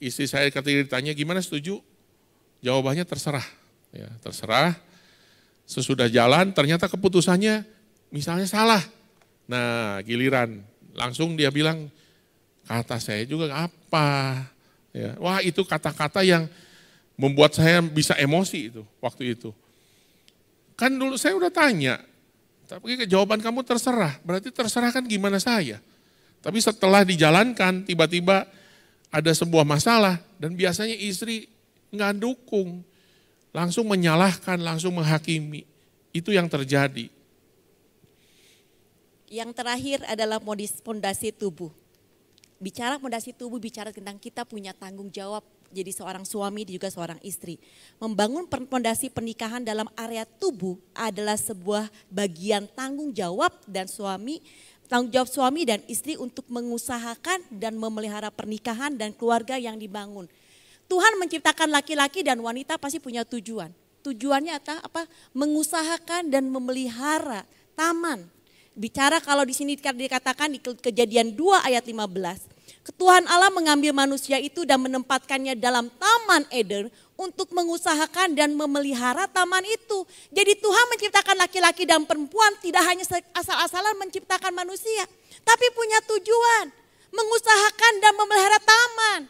istri saya ketika ditanya gimana setuju? Jawabannya terserah. Ya, terserah, sesudah jalan ternyata keputusannya misalnya salah. Nah giliran langsung dia bilang, kata saya juga apa? Ya, wah itu kata-kata yang membuat saya bisa emosi itu waktu itu. Kan dulu saya udah tanya, Tapi jawaban kamu terserah, berarti terserah kan gimana saya. Tapi setelah dijalankan, tiba-tiba ada sebuah masalah dan biasanya istri nggak dukung. Langsung menyalahkan, langsung menghakimi. Itu yang terjadi. Yang terakhir adalah fondasi tubuh. Bicara fondasi tubuh, bicara tentang kita punya tanggung jawab jadi seorang suami dan juga seorang istri. Membangun fondasi pernikahan dalam area tubuh adalah sebuah bagian tanggung jawab tanggung jawab suami dan istri untuk mengusahakan dan memelihara pernikahan dan keluarga yang dibangun. Tuhan menciptakan laki-laki dan wanita pasti punya tujuan. Tujuannya apa? Mengusahakan dan memelihara taman. Bicara kalau di sini dikatakan di Kejadian 2 ayat 15. Tuhan Allah mengambil manusia itu dan menempatkannya dalam taman Eden untuk mengusahakan dan memelihara taman itu. Jadi Tuhan menciptakan laki-laki dan perempuan tidak hanya asal-asalan menciptakan manusia. Tapi punya tujuan. Mengusahakan dan memelihara taman.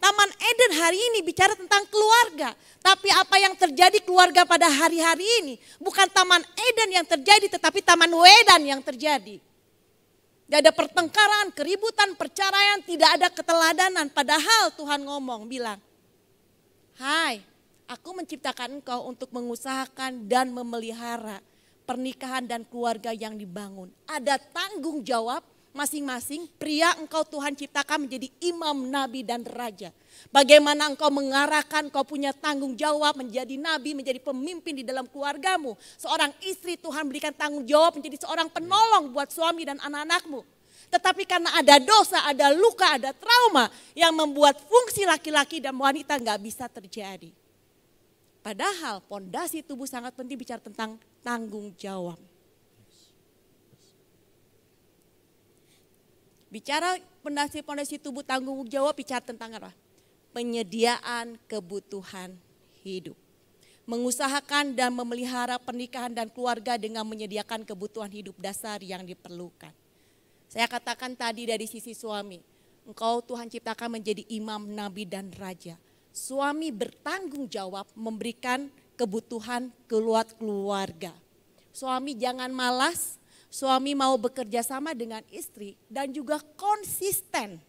Taman Eden hari ini bicara tentang keluarga. Tapi apa yang terjadi keluarga pada hari-hari ini. Bukan Taman Eden yang terjadi tetapi Taman Wedan yang terjadi. Tidak ada pertengkaran, keributan, perceraian, tidak ada keteladanan. Padahal Tuhan bilang, hai, aku menciptakan engkau untuk mengusahakan dan memelihara pernikahan dan keluarga yang dibangun. Ada tanggung jawab masing-masing. Pria engkau Tuhan ciptakan menjadi imam, nabi dan raja. Bagaimana engkau mengarahkan, engkau punya tanggung jawab menjadi nabi, menjadi pemimpin di dalam keluargamu. Seorang istri Tuhan berikan tanggung jawab menjadi seorang penolong buat suami dan anak-anakmu. Tetapi karena ada dosa, ada luka, ada trauma yang membuat fungsi laki-laki dan wanita gak bisa terjadi. Padahal pondasi tubuh sangat penting bicara tentang tanggung jawab. Bicara pondasi tubuh tanggung jawab bicara tentang apa? Penyediaan kebutuhan hidup. Mengusahakan dan memelihara pernikahan dan keluarga dengan menyediakan kebutuhan hidup dasar yang diperlukan. Saya katakan tadi dari sisi suami, engkau Tuhan ciptakan menjadi imam, nabi dan raja. Suami bertanggung jawab memberikan kebutuhan keluarga. Suami jangan malas, suami mau bekerja sama dengan istri dan juga konsisten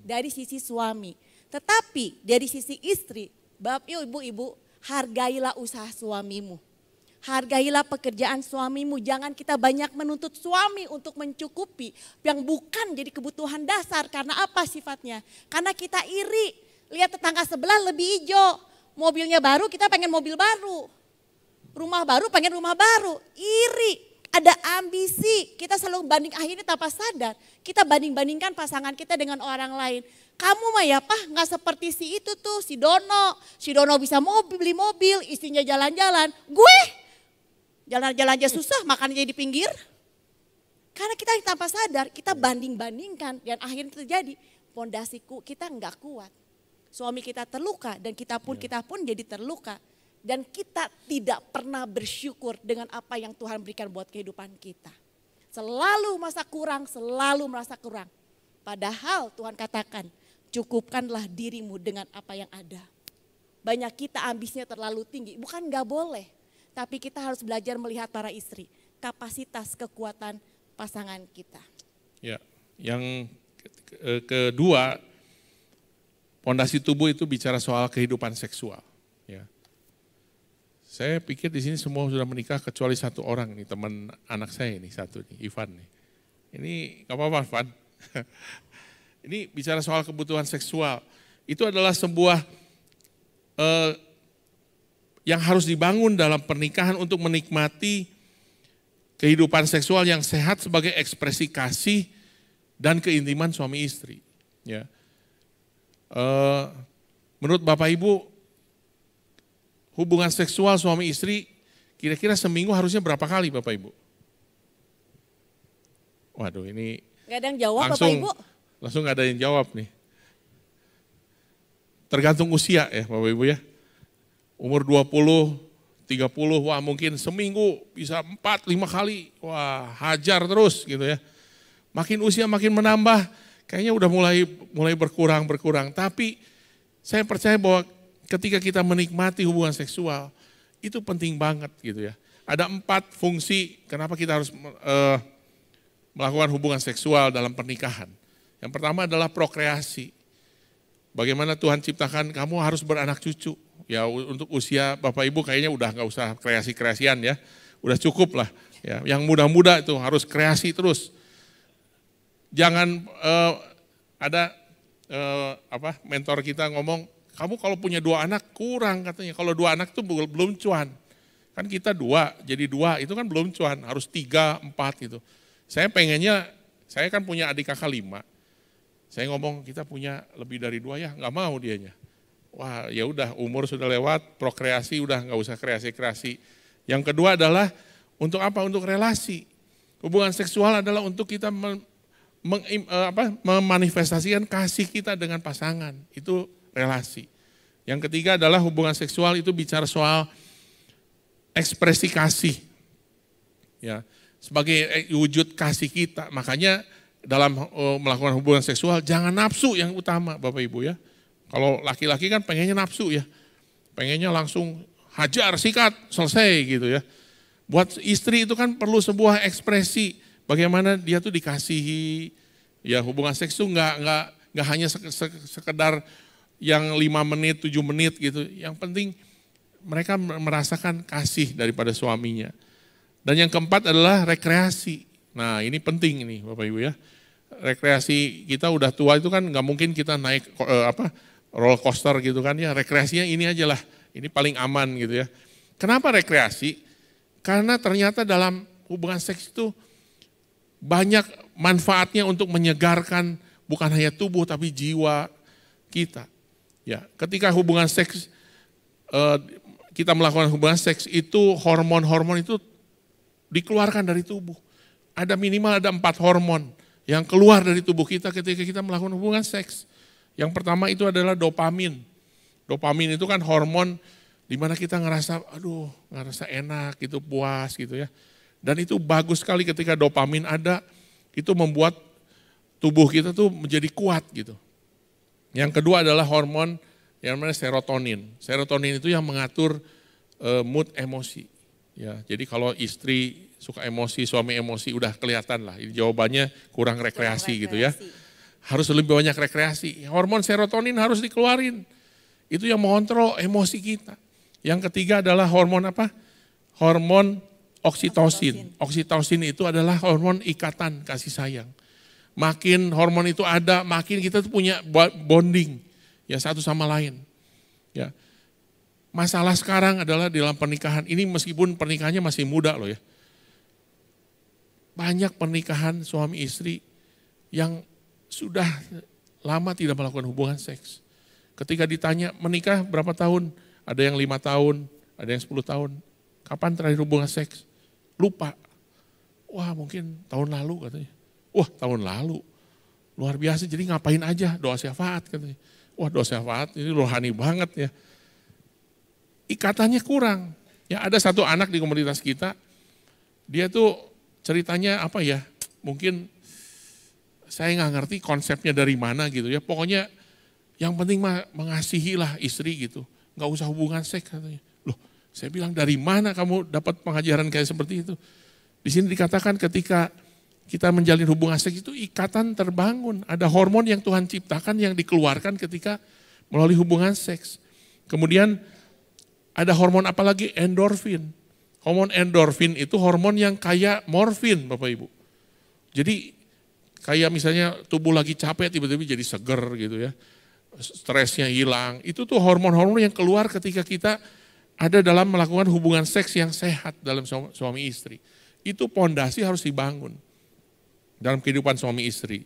dari sisi suami. Tetapi dari sisi istri, bapak ibu-ibu, hargailah usaha suamimu. Hargailah pekerjaan suamimu. Jangan kita banyak menuntut suami untuk mencukupi yang bukan jadi kebutuhan dasar. Karena apa sifatnya? Karena kita iri. Lihat tetangga sebelah lebih hijau. Mobilnya baru, kita pengen mobil baru. Rumah baru, pengen rumah baru. Iri. Ada ambisi, kita selalu akhirnya tanpa sadar. Kita banding-bandingkan pasangan kita dengan orang lain. Kamu mah ya Pak gak seperti si itu tuh, si Dono. Si Dono bisa beli mobil, istrinya jalan-jalan. Gue jalan-jalan aja susah, makan aja di pinggir. Karena kita tanpa sadar, kita banding-bandingkan. Dan akhirnya terjadi, pondasiku kita gak kuat. Suami kita terluka dan kita pun jadi terluka. Dan kita tidak pernah bersyukur dengan apa yang Tuhan berikan buat kehidupan kita. Selalu merasa kurang. Padahal Tuhan katakan, cukupkanlah dirimu dengan apa yang ada. Banyak kita ambisinya terlalu tinggi, bukan gak boleh. Tapi kita harus belajar melihat para istri, kapasitas kekuatan pasangan kita. Ya, yang kedua, pondasi tubuh itu bicara soal kehidupan seksual. Ya. Saya pikir di sini semua sudah menikah kecuali satu orang nih, teman anak saya ini satu nih, Ivan nih. Ini gak apa-apa Ivan. Ini bicara soal kebutuhan seksual. Itu adalah sebuah yang harus dibangun dalam pernikahan untuk menikmati kehidupan seksual yang sehat sebagai ekspresi kasih dan keintiman suami istri. Ya. Menurut Bapak Ibu, hubungan seksual suami istri kira-kira seminggu harusnya berapa kali Bapak Ibu? Waduh ini gak ada yang jawab Bapak Ibu. Langsung gak ada yang jawab nih. Tergantung usia ya Bapak Ibu ya. Umur 20, 30, wah mungkin seminggu bisa 4-5 kali. Wah hajar terus gitu ya. Makin usia makin menambah, kayaknya udah mulai berkurang. Tapi saya percaya bahwa ketika kita menikmati hubungan seksual, itu penting banget gitu ya. ada 4 fungsi kenapa kita harus melakukan hubungan seksual dalam pernikahan. Yang pertama adalah prokreasi. Bagaimana Tuhan ciptakan kamu harus beranak cucu. Ya untuk usia Bapak Ibu kayaknya udah nggak usah kreasi-kreasian ya. Udah cukup lah. Ya, yang muda-muda itu harus kreasi terus. Jangan ada mentor kita ngomong, kamu kalau punya 2 anak kurang katanya. Kalau 2 anak itu belum cuan. Kan kita 2, jadi 2 itu kan belum cuan. Harus 3, 4 gitu. Saya pengennya, saya kan punya adik kakak 5. Saya ngomong kita punya lebih dari 2 ya, nggak mau dianya. Wah ya udah umur sudah lewat, prokreasi udah nggak usah kreasi-kreasi. Yang kedua adalah untuk apa? Untuk relasi. Hubungan seksual adalah untuk kita memanifestasikan kasih kita dengan pasangan. Itu relasi. Yang ketiga adalah hubungan seksual itu bicara soal ekspresi kasih. Ya, sebagai wujud kasih kita. Makanya dalam melakukan hubungan seksual jangan nafsu yang utama Bapak Ibu ya. Kalau laki-laki kan pengennya nafsu ya. Pengennya langsung hajar, sikat, selesai gitu ya. Buat istri itu kan perlu sebuah ekspresi bagaimana dia tuh dikasihi. Ya hubungan seks itu nggak hanya sekedar yang 5 menit, 7 menit gitu. Yang penting mereka merasakan kasih daripada suaminya. Dan yang keempat adalah rekreasi. Nah ini penting ini Bapak Ibu ya. Rekreasi kita udah tua itu kan nggak mungkin kita naik roller coaster gitu kan ya. Rekreasinya ini aja lah. Ini paling aman gitu ya. Kenapa rekreasi? Karena ternyata dalam hubungan seks itu banyak manfaatnya untuk menyegarkan bukan hanya tubuh tapi jiwa kita. Ya, ketika hubungan seks kita melakukan hubungan seks itu hormon-hormon itu dikeluarkan dari tubuh. Ada minimal 4 hormon yang keluar dari tubuh kita ketika kita melakukan hubungan seks. Yang pertama itu adalah dopamin. Dopamin itu kan hormon di mana kita ngerasa enak gitu, puas gitu ya. Dan itu bagus sekali ketika dopamin ada, itu membuat tubuh kita tuh menjadi kuat gitu. Yang kedua adalah hormon yang namanya serotonin. Serotonin itu yang mengatur mood emosi. Ya, jadi kalau istri suka emosi, suami emosi udah kelihatan lah. Ini jawabannya kurang rekreasi gitu ya. Harus lebih banyak rekreasi. Hormon serotonin harus dikeluarin. Itu yang mengontrol emosi kita. Yang ketiga adalah hormon apa? Hormon oksitosin. Oksitosin itu adalah hormon ikatan kasih sayang. Makin hormon itu ada, makin kita tuh punya bonding ya satu sama lain. Ya. Masalah sekarang adalah dalam pernikahan ini meskipun pernikahannya masih muda loh ya. Banyak pernikahan suami istri yang sudah lama tidak melakukan hubungan seks. Ketika ditanya menikah berapa tahun? Ada yang 5 tahun, ada yang 10 tahun. Kapan terakhir hubungan seks? Lupa. Wah mungkin tahun lalu katanya. Wah tahun lalu. Luar biasa jadi ngapain aja doa syafaat katanya. Wah doa syafaat ini rohani banget ya. Ikatannya kurang. Ya ada satu anak di komunitas kita. Dia tuh ceritanya apa ya. Mungkin saya nggak ngerti konsepnya dari mana gitu ya. Pokoknya yang penting mah mengasihilah istri gitu. Nggak usah hubungan seks katanya. Loh saya bilang dari mana kamu dapat pengajaran kayak seperti itu. Di sini dikatakan ketika kita menjalin hubungan seks itu ikatan terbangun. Ada hormon yang Tuhan ciptakan yang dikeluarkan ketika melalui hubungan seks. Kemudian ada hormon apa lagi? Endorfin. Hormon endorfin itu hormon yang kayak morfin Bapak Ibu. Jadi kayak misalnya tubuh lagi capek tiba-tiba jadi seger gitu ya. Stresnya hilang. Itu tuh hormon-hormon yang keluar ketika kita ada dalam melakukan hubungan seks yang sehat dalam suami istri. Itu pondasi harus dibangun dalam kehidupan suami istri.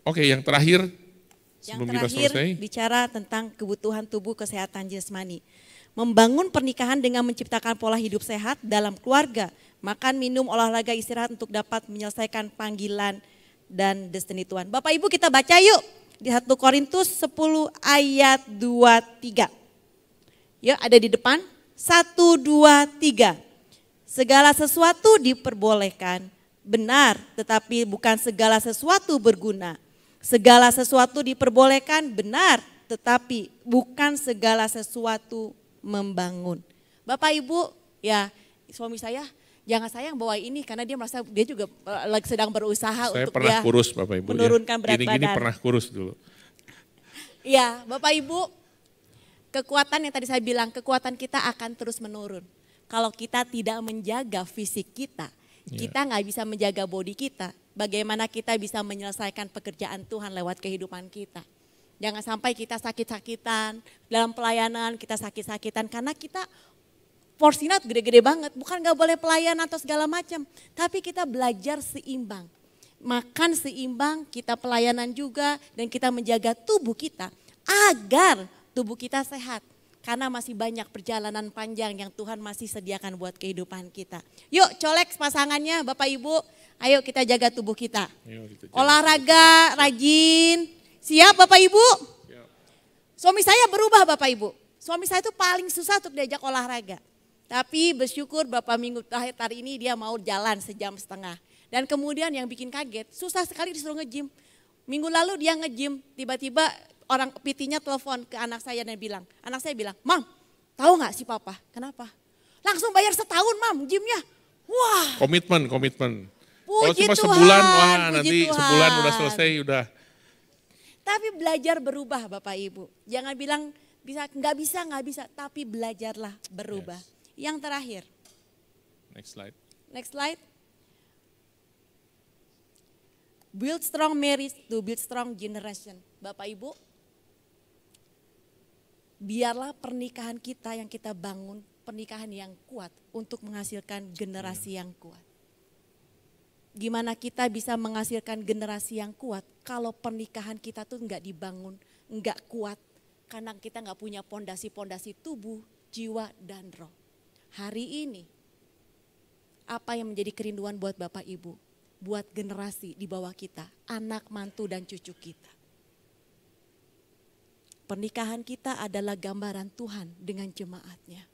Oke, yang terakhir sebelum kita selesai. Bicara tentang kebutuhan tubuh kesehatan jasmani. Membangun pernikahan dengan menciptakan pola hidup sehat dalam keluarga. Makan, minum, olahraga, istirahat untuk dapat menyelesaikan panggilan dan destiny Tuhan. Bapak Ibu kita baca yuk di 1 Korintus 10 ayat 23. Yuk ada di depan. 1, 2, 3. Segala sesuatu diperbolehkan, benar tetapi bukan segala sesuatu berguna. Segala sesuatu diperbolehkan, benar tetapi bukan segala sesuatu membangun. Bapak Ibu, ya suami saya jangan sayang bawa ini karena dia merasa dia juga sedang berusaha Saya untuk pernah dia kurus Bapak Ibu menurunkan ya. berat Gini-gini badan. pernah kurus dulu. Iya, Bapak Ibu, kekuatan yang tadi saya bilang, kekuatan kita akan terus menurun. Kalau kita tidak menjaga fisik kita, kita nggak bisa menjaga body kita. Bagaimana kita bisa menyelesaikan pekerjaan Tuhan lewat kehidupan kita. Jangan sampai kita sakit-sakitan, dalam pelayanan kita sakit-sakitan karena kita porsinya gede-gede banget. Bukan nggak boleh pelayanan atau segala macam, tapi kita belajar seimbang. Makan seimbang, kita pelayanan juga dan kita menjaga tubuh kita agar tubuh kita sehat. Karena masih banyak perjalanan panjang yang Tuhan masih sediakan buat kehidupan kita. Yuk colek pasangannya Bapak Ibu, ayo kita jaga tubuh kita. Olahraga, rajin. Siap Bapak Ibu? Siap. Suami saya berubah Bapak Ibu. Suami saya itu paling susah untuk diajak olahraga. Tapi bersyukur Bapak minggu terakhir hari ini dia mau jalan 1,5 jam. Dan kemudian yang bikin kaget, susah sekali disuruh nge-gym. Minggu lalu dia nge-gym, tiba-tiba orang PT-nya telepon ke anak saya dan bilang, anak saya bilang, Mam, tahu nggak si Papa? Kenapa? Langsung bayar setahun Mam gymnya. Wah. Komitmen. Kalau Puji cuma Tuhan, sebulan, wah puji nanti Tuhan. sebulan udah selesai udah. Tapi belajar berubah Bapak Ibu. Jangan bilang nggak bisa, tapi belajarlah berubah. Yes. Yang terakhir. Next slide. Build strong marriage to build strong generation. Bapak Ibu, biarlah pernikahan kita yang kita bangun, pernikahan yang kuat untuk menghasilkan generasi yang kuat. Gimana kita bisa menghasilkan generasi yang kuat kalau pernikahan kita tuh nggak dibangun, nggak kuat, karena kita nggak punya pondasi-pondasi tubuh, jiwa, dan roh. Hari ini, apa yang menjadi kerinduan buat Bapak Ibu? Buat generasi di bawah kita, anak, mantu, dan cucu kita. Pernikahan kita adalah gambaran Tuhan dengan jemaatnya.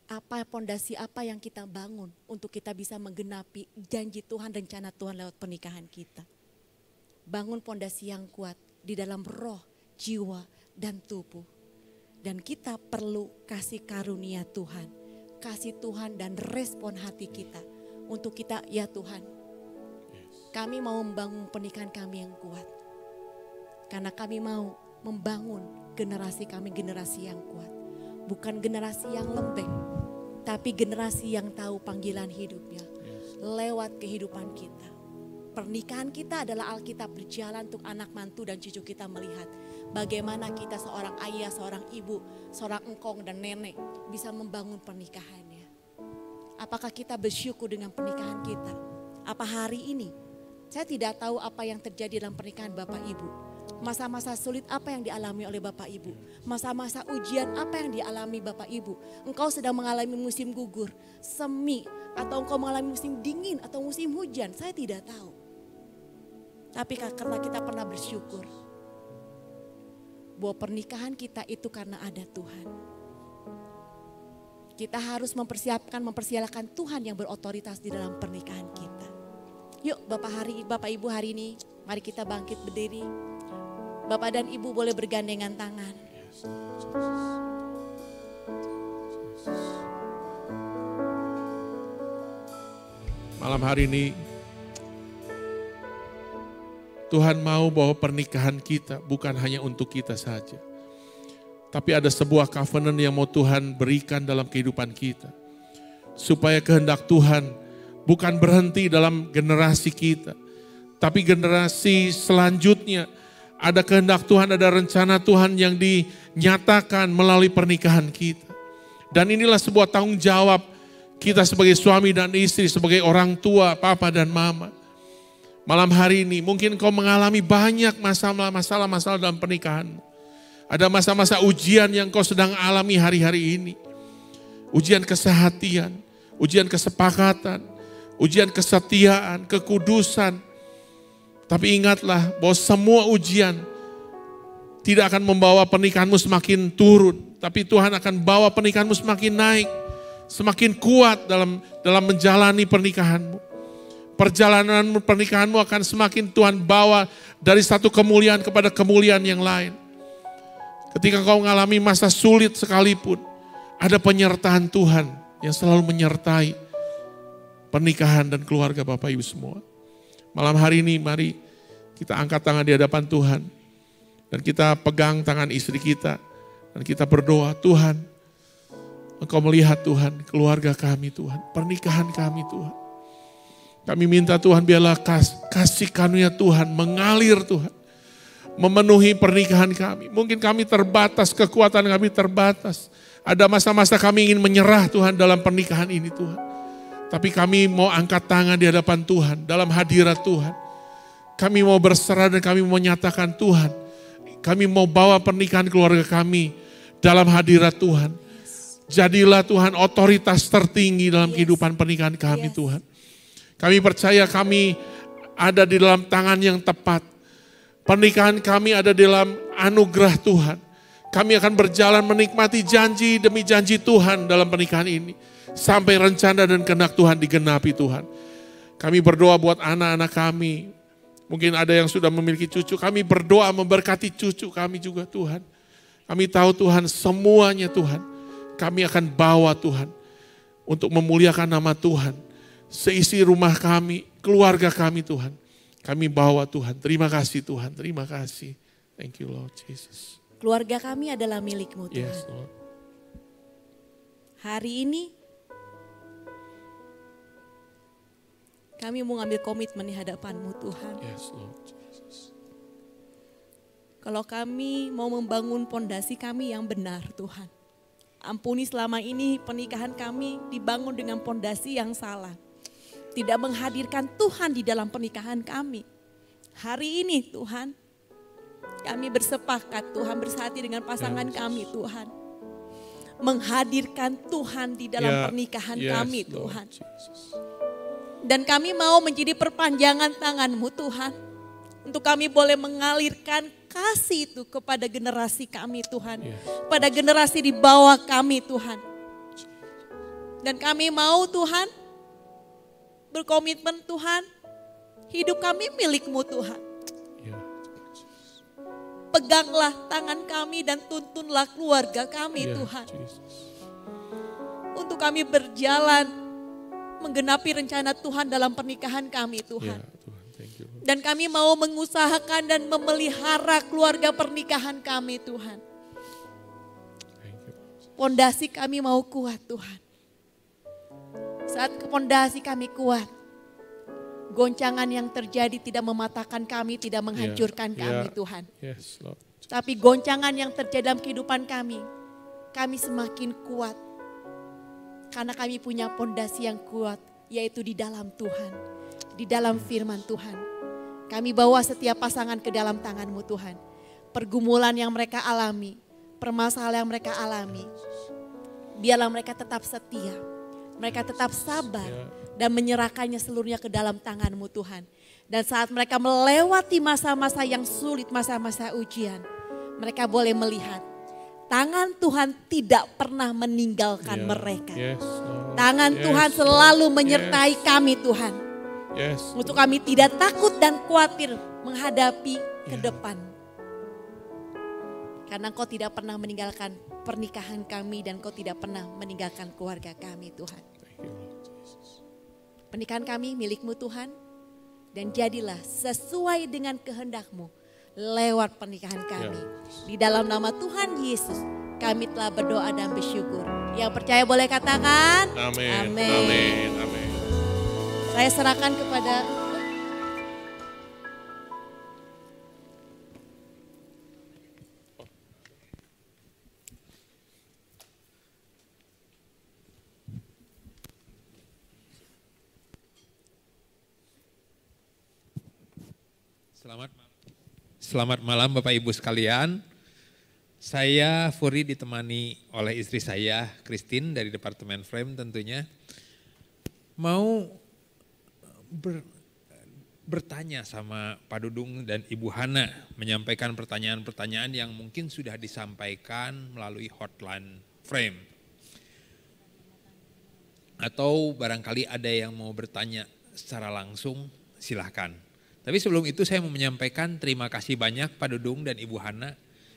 Apa pondasi apa yang kita bangun untuk kita bisa menggenapi janji Tuhan, rencana Tuhan lewat pernikahan kita. Bangun pondasi yang kuat di dalam roh, jiwa, dan tubuh. Dan kita perlu kasih karunia Tuhan, kasih Tuhan dan respon hati kita untuk kita, ya Tuhan, kami mau membangun pernikahan kami yang kuat. Karena kami mau membangun generasi kami, generasi yang kuat. Bukan generasi yang lembek, tapi generasi yang tahu panggilan hidupnya lewat kehidupan kita. Pernikahan kita adalah Alkitab berjalan untuk anak, mantu, dan cucu kita melihat bagaimana kita seorang ayah, seorang ibu, seorang engkong dan nenek bisa membangun pernikahannya. Apakah kita bersyukur dengan pernikahan kita? Apa hari ini? Saya tidak tahu apa yang terjadi dalam pernikahan Bapak Ibu. Masa-masa sulit apa yang dialami oleh Bapak Ibu. Masa-masa ujian apa yang dialami Bapak Ibu. Engkau sedang mengalami musim gugur, semi, atau engkau mengalami musim dingin atau musim hujan. Saya tidak tahu. Tapi karena kita pernah bersyukur bahwa pernikahan kita itu karena ada Tuhan. Kita harus mempersilakan Tuhan yang berotoritas di dalam pernikahan kita. Yuk Bapak Ibu hari ini, mari kita bangkit berdiri. Bapak dan Ibu boleh bergandengan tangan. Malam hari ini, Tuhan mau bahwa pernikahan kita bukan hanya untuk kita saja. Tapi ada sebuah covenant yang mau Tuhan berikan dalam kehidupan kita. Supaya kehendak Tuhan bukan berhenti dalam generasi kita. Tapi generasi selanjutnya ada kehendak Tuhan, ada rencana Tuhan yang dinyatakan melalui pernikahan kita. Dan inilah sebuah tanggung jawab kita sebagai suami dan istri, sebagai orang tua, papa dan mama. Malam hari ini mungkin kau mengalami banyak masalah-masalah dalam pernikahanmu. Ada masa-masa ujian yang kau sedang alami hari-hari ini. Ujian kesehatan, ujian kesepakatan, ujian kesetiaan, kekudusan. Tapi ingatlah bahwa semua ujian tidak akan membawa pernikahanmu semakin turun. Tapi Tuhan akan bawa pernikahanmu semakin naik. Semakin kuat dalam menjalani pernikahanmu. Perjalanan pernikahanmu akan semakin Tuhan bawa dari satu kemuliaan kepada kemuliaan yang lain. Ketika kau mengalami masa sulit sekalipun, Ada penyertaan Tuhan yang selalu menyertai pernikahan dan keluarga Bapak Ibu semua. Malam hari ini mari kita angkat tangan di hadapan Tuhan. Dan kita pegang tangan istri kita. Dan kita berdoa, Tuhan, Engkau melihat Tuhan, keluarga kami Tuhan, pernikahan kami Tuhan. Kami minta Tuhan biarlah kasih karunia Tuhan mengalir Tuhan. Memenuhi pernikahan kami. Mungkin kami terbatas, kekuatan kami terbatas. Ada masa-masa kami ingin menyerah Tuhan dalam pernikahan ini Tuhan. Tapi kami mau angkat tangan di hadapan Tuhan, dalam hadirat Tuhan. Kami mau berserah dan kami mau nyatakan Tuhan. Kami mau bawa pernikahan keluarga kami dalam hadirat Tuhan. Jadilah Tuhan otoritas tertinggi dalam kehidupan pernikahan kami Tuhan. Kami percaya kami ada di dalam tangan yang tepat. Pernikahan kami ada di dalam anugerah Tuhan. Kami akan berjalan menikmati janji demi janji Tuhan dalam pernikahan ini. Sampai rencana dan kehendak Tuhan digenapi Tuhan. Kami berdoa buat anak-anak kami. Mungkin ada yang sudah memiliki cucu. Kami berdoa memberkati cucu kami juga Tuhan. Kami tahu Tuhan semuanya Tuhan. Kami akan bawa Tuhan. Untuk memuliakan nama Tuhan. Seisi rumah kami, keluarga kami Tuhan. Kami bawa Tuhan. Terima kasih Tuhan. Terima kasih. Thank you Lord Jesus. Keluarga kami adalah milik-Mu Tuhan. Yes, Lord. Hari ini kami mau ngambil komitmen di hadapan-Mu Tuhan. Yes, Lord Jesus. Kalau kami mau membangun pondasi kami yang benar Tuhan. Ampuni selama ini pernikahan kami dibangun dengan pondasi yang salah. Tidak menghadirkan Tuhan di dalam pernikahan kami. Hari ini Tuhan, kami bersepakat Tuhan bersatu dengan pasangan kami Tuhan. Menghadirkan Tuhan di dalam pernikahan kami Tuhan. Dan kami mau menjadi perpanjangan tangan-Mu Tuhan. Untuk kami boleh mengalirkan kasih itu kepada generasi kami Tuhan. Pada generasi di bawah kami Tuhan. Dan kami mau Tuhan berkomitmen Tuhan. Hidup kami milik-Mu Tuhan. Peganglah tangan kami dan tuntunlah keluarga kami Tuhan. Untuk kami berjalan menggenapi rencana Tuhan dalam pernikahan kami Tuhan. Dan kami mau mengusahakan dan memelihara keluarga pernikahan kami Tuhan. Pondasi kami mau kuat Tuhan. Saat pondasi kami kuat, goncangan yang terjadi tidak mematahkan kami, tidak menghancurkan kami Tuhan. Yes, Lord. Tapi goncangan yang terjadi dalam kehidupan kami semakin kuat. Karena kami punya pondasi yang kuat, yaitu di dalam Tuhan. Di dalam firman Tuhan. Kami bawa setiap pasangan ke dalam tangan-Mu Tuhan. Pergumulan yang mereka alami, permasalahan yang mereka alami. Biarlah mereka tetap setia, mereka tetap sabar dan menyerahkannya seluruhnya ke dalam tangan-Mu Tuhan. Dan saat mereka melewati masa-masa yang sulit, masa-masa ujian, mereka boleh melihat tangan Tuhan tidak pernah meninggalkan mereka. Tangan Tuhan selalu menyertai kami Tuhan. Untuk kami tidak takut dan khawatir menghadapi ke depan. Karena Engkau tidak pernah meninggalkan pernikahan kami dan Engkau tidak pernah meninggalkan keluarga kami Tuhan. Pernikahan kami milik-Mu Tuhan. Dan jadilah sesuai dengan kehendak-Mu lewat pernikahan kami. Di dalam nama Tuhan Yesus kami telah berdoa dan bersyukur. Yang percaya boleh katakan Amin. Amin. Amin. Amin. Saya serahkan kepada Selamat malam Bapak Ibu sekalian. Saya Furi ditemani oleh istri saya, Christine dari Departemen Frame tentunya. Mau bertanya sama Pak Dudung dan Ibu Hana, menyampaikan pertanyaan-pertanyaan yang mungkin sudah disampaikan melalui hotline Frame. Atau barangkali ada yang mau bertanya secara langsung, silahkan. Tapi sebelum itu saya mau menyampaikan terima kasih banyak Pak Dudung dan Ibu Hana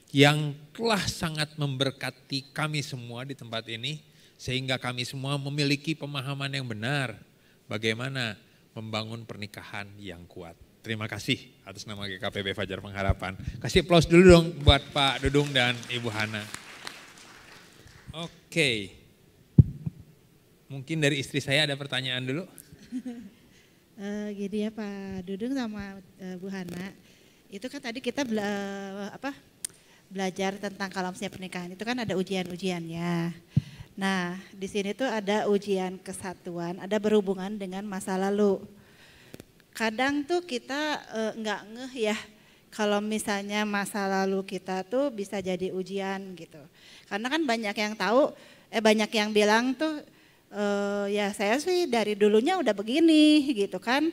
yang telah sangat memberkati kami semua di tempat ini, sehingga kami semua memiliki pemahaman yang benar bagaimana membangun pernikahan yang kuat. Terima kasih atas nama GKPB Fajar Pengharapan. Kasih aplaus dulu dong buat Pak Dudung dan Ibu Hana. Oke, mungkin dari istri saya ada pertanyaan dulu. Gini ya Pak Dudung sama Bu Hana, itu kan tadi kita belajar tentang kalau misalnya pernikahan itu kan ada ujian-ujiannya. Nah di sini tuh ada ujian kesatuan, ada berhubungan dengan masa lalu. Kadang tuh kita nggak ngeh ya kalau misalnya masa lalu kita tuh bisa jadi ujian gitu. Karena kan banyak yang tahu, banyak yang bilang tuh ya saya sih dari dulunya udah begini gitu kan.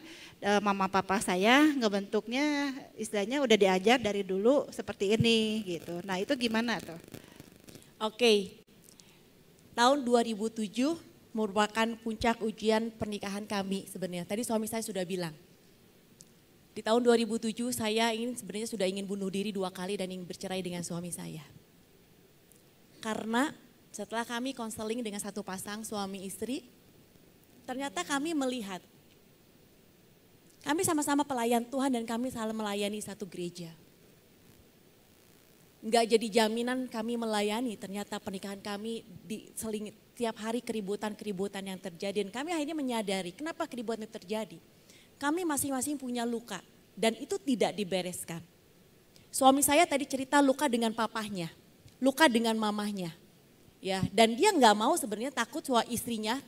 Mama papa saya ngebentuknya istilahnya udah diajar dari dulu seperti ini gitu. Nah itu gimana tuh? Oke, tahun 2007 merupakan puncak ujian pernikahan kami sebenarnya. Tadi suami saya sudah bilang. Di tahun 2007 saya sebenarnya sudah ingin bunuh diri 2 kali dan ingin bercerai dengan suami saya. Karena setelah kami konseling dengan satu pasang suami istri, ternyata kami melihat, kami sama-sama pelayan Tuhan dan kami saling melayani satu gereja. Enggak jadi jaminan kami melayani, ternyata pernikahan kami diseling tiap hari keributan-keributan yang terjadi. Dan kami akhirnya menyadari kenapa keributan itu terjadi. Kami masing-masing punya luka dan itu tidak dibereskan. Suami saya tadi cerita luka dengan papahnya, luka dengan mamahnya. Ya, dan dia nggak mau sebenarnya takut soal istrinya,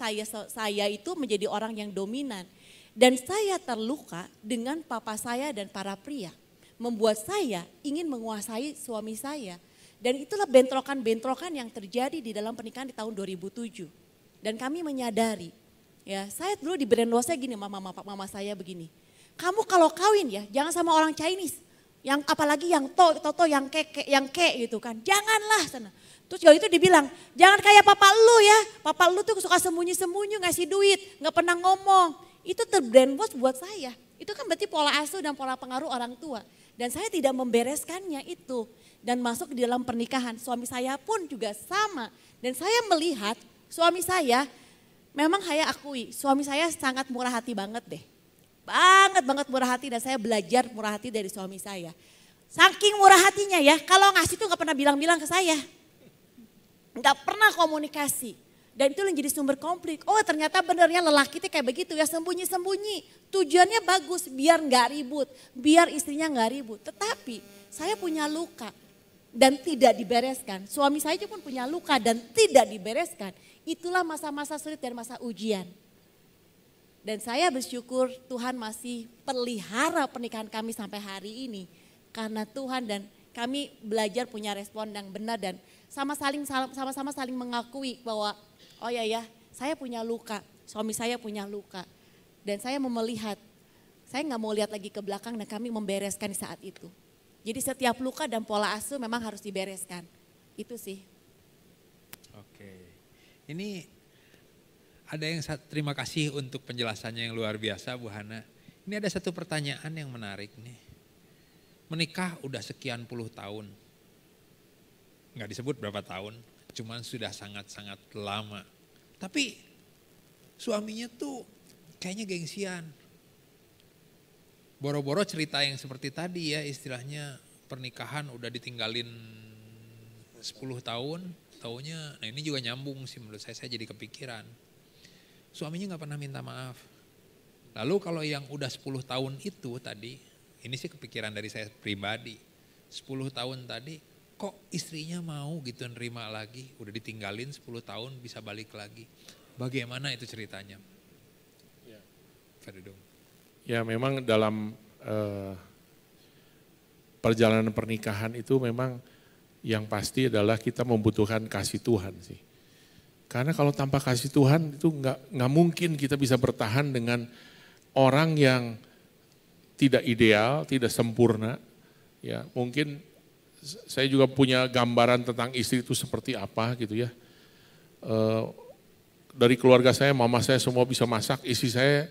saya itu menjadi orang yang dominan. Dan saya terluka dengan papa saya dan para pria. Membuat saya ingin menguasai suami saya. Dan itulah bentrokan-bentrokan yang terjadi di dalam pernikahan di tahun 2007. Dan kami menyadari, ya saya dulu di brainwash gini, mama saya begini. Kamu kalau kawin ya jangan sama orang Chinese. Yang apalagi yang toto yang kek gitu kan. Janganlah sana. Terus juga itu dibilang, jangan kayak papa lu ya. Papa lu tuh suka sembunyi-sembunyi ngasih duit, nggak pernah ngomong. Itu terbrainwash buat saya. Itu kan berarti pola asuh dan pola pengaruh orang tua. Dan saya tidak membereskannya itu. Dan masuk di dalam pernikahan, suami saya pun juga sama. Dan saya melihat suami saya, memang saya akui, suami saya sangat murah hati banget deh. Banget murah hati dan saya belajar murah hati dari suami saya. Saking murah hatinya ya, kalau ngasih tuh gak pernah bilang-bilang ke saya. Gak pernah komunikasi. Dan itu yang jadi sumber konflik. Oh ternyata benernya lelaki itu kayak begitu ya, sembunyi-sembunyi. Tujuannya bagus, biar gak ribut, biar istrinya gak ribut. Tetapi saya punya luka dan tidak dibereskan. Suami saya pun punya luka dan tidak dibereskan. Itulah masa-masa sulit dan masa ujian. Dan saya bersyukur Tuhan masih pelihara pernikahan kami sampai hari ini. Karena Tuhan dan kami belajar punya respon yang benar dan sama-sama saling mengakui bahwa oh ya saya punya luka, suami saya punya luka. Dan saya mau melihat, saya nggak mau lihat lagi ke belakang dan kami membereskan di saat itu. Jadi setiap luka dan pola asuh memang harus dibereskan. Itu sih. Oke, ini ada yang terima kasih untuk penjelasannya yang luar biasa Bu Hana. Ini ada satu pertanyaan yang menarik nih. Menikah udah sekian puluh tahun. Nggak disebut berapa tahun, cuman sudah sangat-sangat lama. Tapi suaminya tuh kayaknya gengsian. Boro-boro cerita yang seperti tadi ya, istilahnya pernikahan udah ditinggalin 10 tahun, taunya, nah ini juga nyambung sih menurut saya jadi kepikiran. Suaminya gak pernah minta maaf. Lalu kalau yang udah 10 tahun itu tadi, ini sih kepikiran dari saya pribadi. 10 tahun tadi, kok istrinya mau gitu nerima lagi, udah ditinggalin 10 tahun bisa balik lagi. Bagaimana itu ceritanya? Ya. Ferdinand. Ya memang dalam perjalanan pernikahan itu memang yang pasti adalah kita membutuhkan kasih Tuhan sih. Karena kalau tanpa kasih Tuhan itu nggak mungkin kita bisa bertahan dengan orang yang tidak ideal, tidak sempurna. Ya mungkin saya juga punya gambaran tentang istri itu seperti apa gitu ya. Dari keluarga saya, mama saya semua bisa masak, istri saya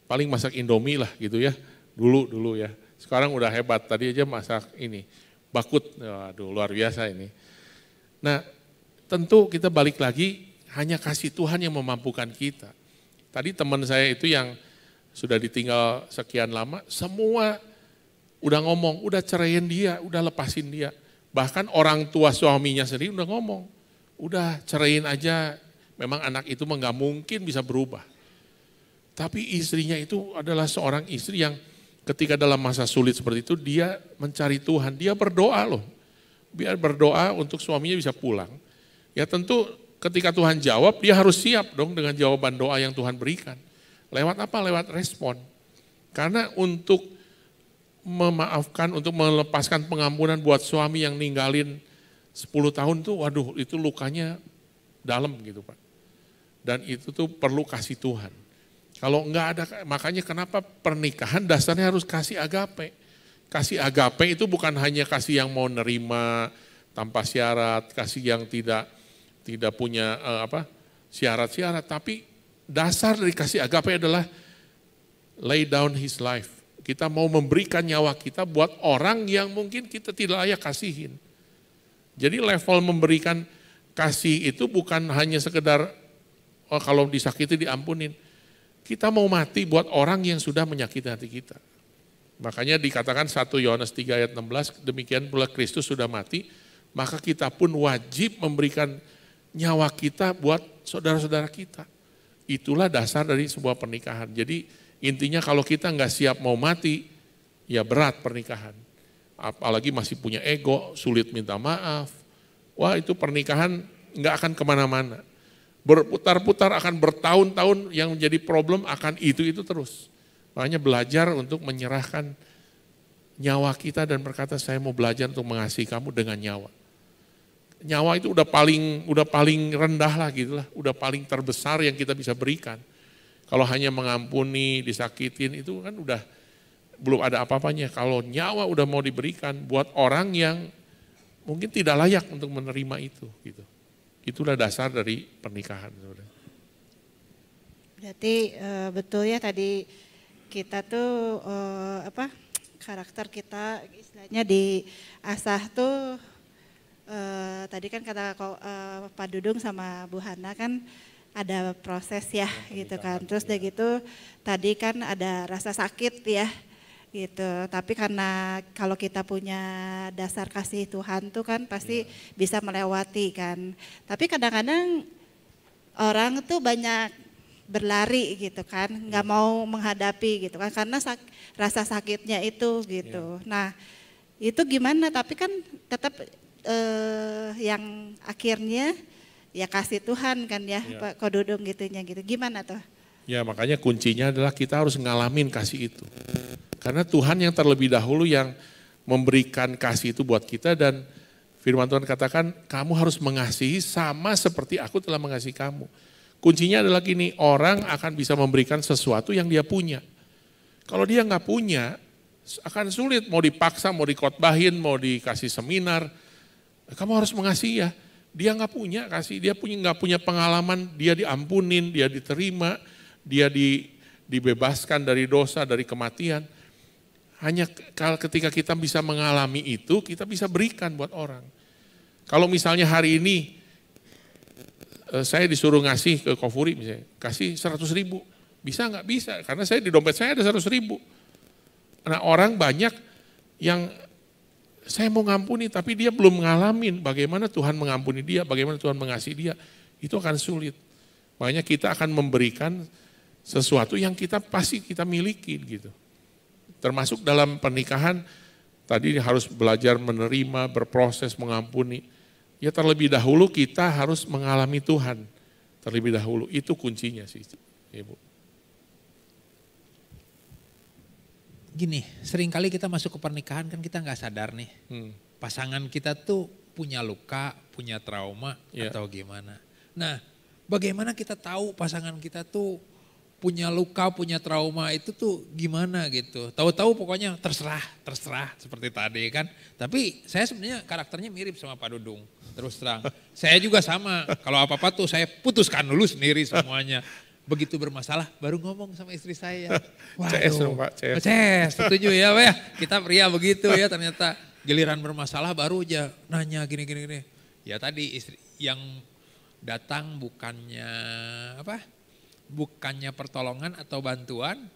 paling masak Indomie lah gitu ya, dulu ya. Sekarang udah hebat, tadi aja masak ini. bakut. Waduh, luar biasa ini. Nah, tentu kita balik lagi, hanya kasih Tuhan yang memampukan kita. Tadi teman saya itu yang sudah ditinggal sekian lama, semua udah ngomong, udah ceraiin dia, udah lepasin dia. Bahkan orang tua suaminya sendiri udah ngomong, udah ceraiin aja, memang anak itu nggak mungkin bisa berubah. Tapi istrinya itu adalah seorang istri yang ketika dalam masa sulit seperti itu, dia mencari Tuhan, dia berdoa loh. Biar berdoa untuk suaminya bisa pulang. Ya tentu ketika Tuhan jawab, dia harus siap dong dengan jawaban doa yang Tuhan berikan. Lewat apa? Lewat respon. Karena untuk memaafkan, untuk melepaskan pengampunan buat suami yang ninggalin 10 tahun tuh, waduh itu lukanya dalam gitu Pak. Dan itu tuh perlu kasih Tuhan. Kalau enggak ada, makanya kenapa pernikahan dasarnya harus kasih agape. Kasih agape itu bukan hanya kasih yang mau nerima tanpa syarat, kasih yang tidak punya syarat-syarat, tapi dasar dari kasih agape adalah lay down his life. Kita mau memberikan nyawa kita buat orang yang mungkin kita tidak layak kasihin. Jadi level memberikan kasih itu bukan hanya sekedar kalau disakiti diampunin. Kita mau mati buat orang yang sudah menyakiti hati kita. Makanya dikatakan 1 Yohanes 3 ayat 16, demikian pula Kristus sudah mati, maka kita pun wajib memberikan nyawa kita buat saudara-saudara kita. Itulah dasar dari sebuah pernikahan. Jadi intinya kalau kita nggak siap mau mati, ya berat pernikahan. Apalagi masih punya ego, sulit minta maaf. Wah itu pernikahan nggak akan kemana-mana. Berputar-putar akan bertahun-tahun yang menjadi problem akan itu terus. Makanya belajar untuk menyerahkan nyawa kita dan berkata saya mau belajar untuk mengasihi kamu dengan nyawa. Nyawa itu udah paling rendah lah gitu lah, udah paling terbesar yang kita bisa berikan. Kalau hanya mengampuni, disakitin itu kan udah belum ada apa-apanya. Kalau nyawa udah mau diberikan buat orang yang mungkin tidak layak untuk menerima itu gitu. Itulah dasar dari pernikahan. Berarti betul ya tadi kita tuh karakter kita istilahnya diasah tuh tadi kan kata Pak Dudung sama Bu Hana kan ada proses ya gitu kan. Terus udah gitu tadi kan ada rasa sakit ya gitu. Tapi karena kalau kita punya dasar kasih Tuhan tuh kan pasti bisa melewati kan. Tapi kadang-kadang orang tuh banyak berlari gitu kan, nggak mau menghadapi gitu kan karena rasa sakitnya itu gitu. Nah itu gimana? Tapi kan tetap yang akhirnya ya kasih Tuhan kan ya Pak Kodudung gitunya gitu. Gimana tuh? Ya makanya kuncinya adalah kita harus ngalamin kasih itu. Karena Tuhan yang terlebih dahulu yang memberikan kasih itu buat kita dan firman Tuhan katakan kamu harus mengasihi sama seperti aku telah mengasihi kamu. Kuncinya adalah gini, orang akan bisa memberikan sesuatu yang dia punya. Kalau dia nggak punya, akan sulit mau dipaksa, mau dikotbahin, mau dikasih seminar. Kamu harus mengasihi ya. Dia nggak punya kasih, dia nggak punya pengalaman, dia diampunin, dia diterima, dia dibebaskan dari dosa, dari kematian. Hanya ketika kita bisa mengalami itu, kita bisa berikan buat orang. Kalau misalnya hari ini saya disuruh ngasih ke Kofuri misalnya, kasih 100.000, bisa nggak? Bisa, karena saya di dompet saya ada 100.000. Nah orang banyak yang saya mau ngampuni tapi dia belum ngalamin bagaimana Tuhan mengampuni dia, bagaimana Tuhan mengasihi dia, itu akan sulit. Makanya kita akan memberikan sesuatu yang pasti kita miliki gitu. Termasuk dalam pernikahan, tadi harus belajar menerima, berproses, mengampuni. Ya terlebih dahulu kita harus mengalami Tuhan. Terlebih dahulu, itu kuncinya sih Ibu. Gini, seringkali kita masuk ke pernikahan kan kita nggak sadar nih. Pasangan kita tuh punya luka, punya trauma atau gimana. Nah bagaimana kita tahu pasangan kita tuh punya luka, punya trauma itu tuh gimana gitu. Tahu-tahu pokoknya terserah seperti tadi kan. Tapi saya sebenarnya karakternya mirip sama Pak Dudung, terus terang. Saya juga sama, kalau apa-apa tuh saya putuskan dulu sendiri semuanya. Begitu bermasalah baru ngomong sama istri saya. CS dong Pak, CS, setuju ya Pak ya. Kita pria begitu ya ternyata. Giliran bermasalah baru aja nanya gini. Ya tadi istri yang datang bukannya bukannya pertolongan atau bantuan,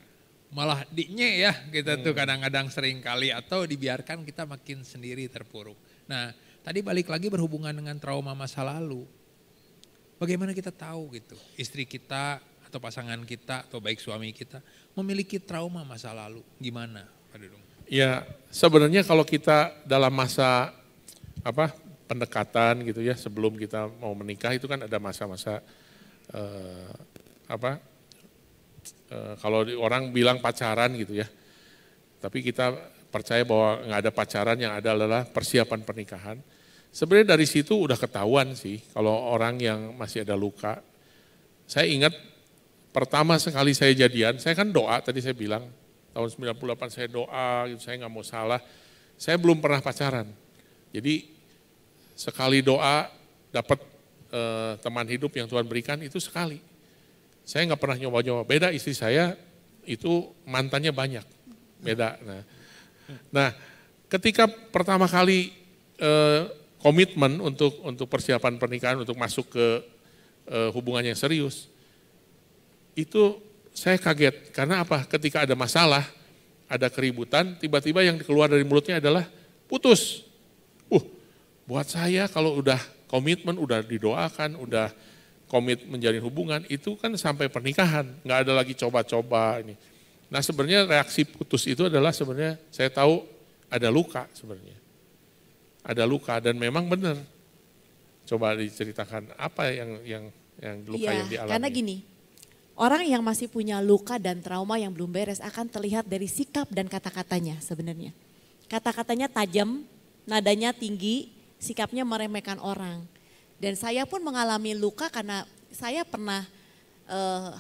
malah dinye ya kita tuh kadang-kadang sering kali, atau dibiarkan kita makin sendiri terpuruk. Nah tadi balik lagi berhubungan dengan trauma masa lalu. Bagaimana kita tahu gitu istri kita atau pasangan kita atau baik suami kita memiliki trauma masa lalu, gimana Pak Dudung? Ya sebenarnya kalau kita dalam masa pendekatan gitu ya, sebelum kita mau menikah itu kan ada masa-masa kalau orang bilang pacaran gitu ya, tapi kita percaya bahwa nggak ada pacaran, yang ada adalah persiapan pernikahan. Sebenarnya dari situ udah ketahuan sih kalau orang yang masih ada luka. Saya ingat pertama sekali saya jadian, saya kan doa, tadi saya bilang tahun 98 saya doa, gitu, saya nggak mau salah. Saya belum pernah pacaran. Jadi sekali doa dapat teman hidup yang Tuhan berikan itu sekali. Saya nggak pernah nyoba-nyoba. Beda istri saya itu mantannya banyak, beda. Nah ketika pertama kali komitmen untuk persiapan pernikahan, untuk masuk ke hubungan yang serius, itu saya kaget. Karena apa? Ketika ada masalah, ada keributan, tiba-tiba yang keluar dari mulutnya adalah putus. Buat saya kalau udah komitmen, udah didoakan, udah komit menjalin hubungan, itu kan sampai pernikahan, nggak ada lagi coba-coba ini. Nah sebenarnya reaksi putus itu adalah sebenarnya saya tahu ada luka sebenarnya. Ada luka dan memang benar. Coba diceritakan apa yang luka yang dialami. Karena gini, orang yang masih punya luka dan trauma yang belum beres akan terlihat dari sikap dan kata-katanya sebenarnya. Kata-katanya tajam, nadanya tinggi, sikapnya meremehkan orang. Dan saya pun mengalami luka karena saya pernah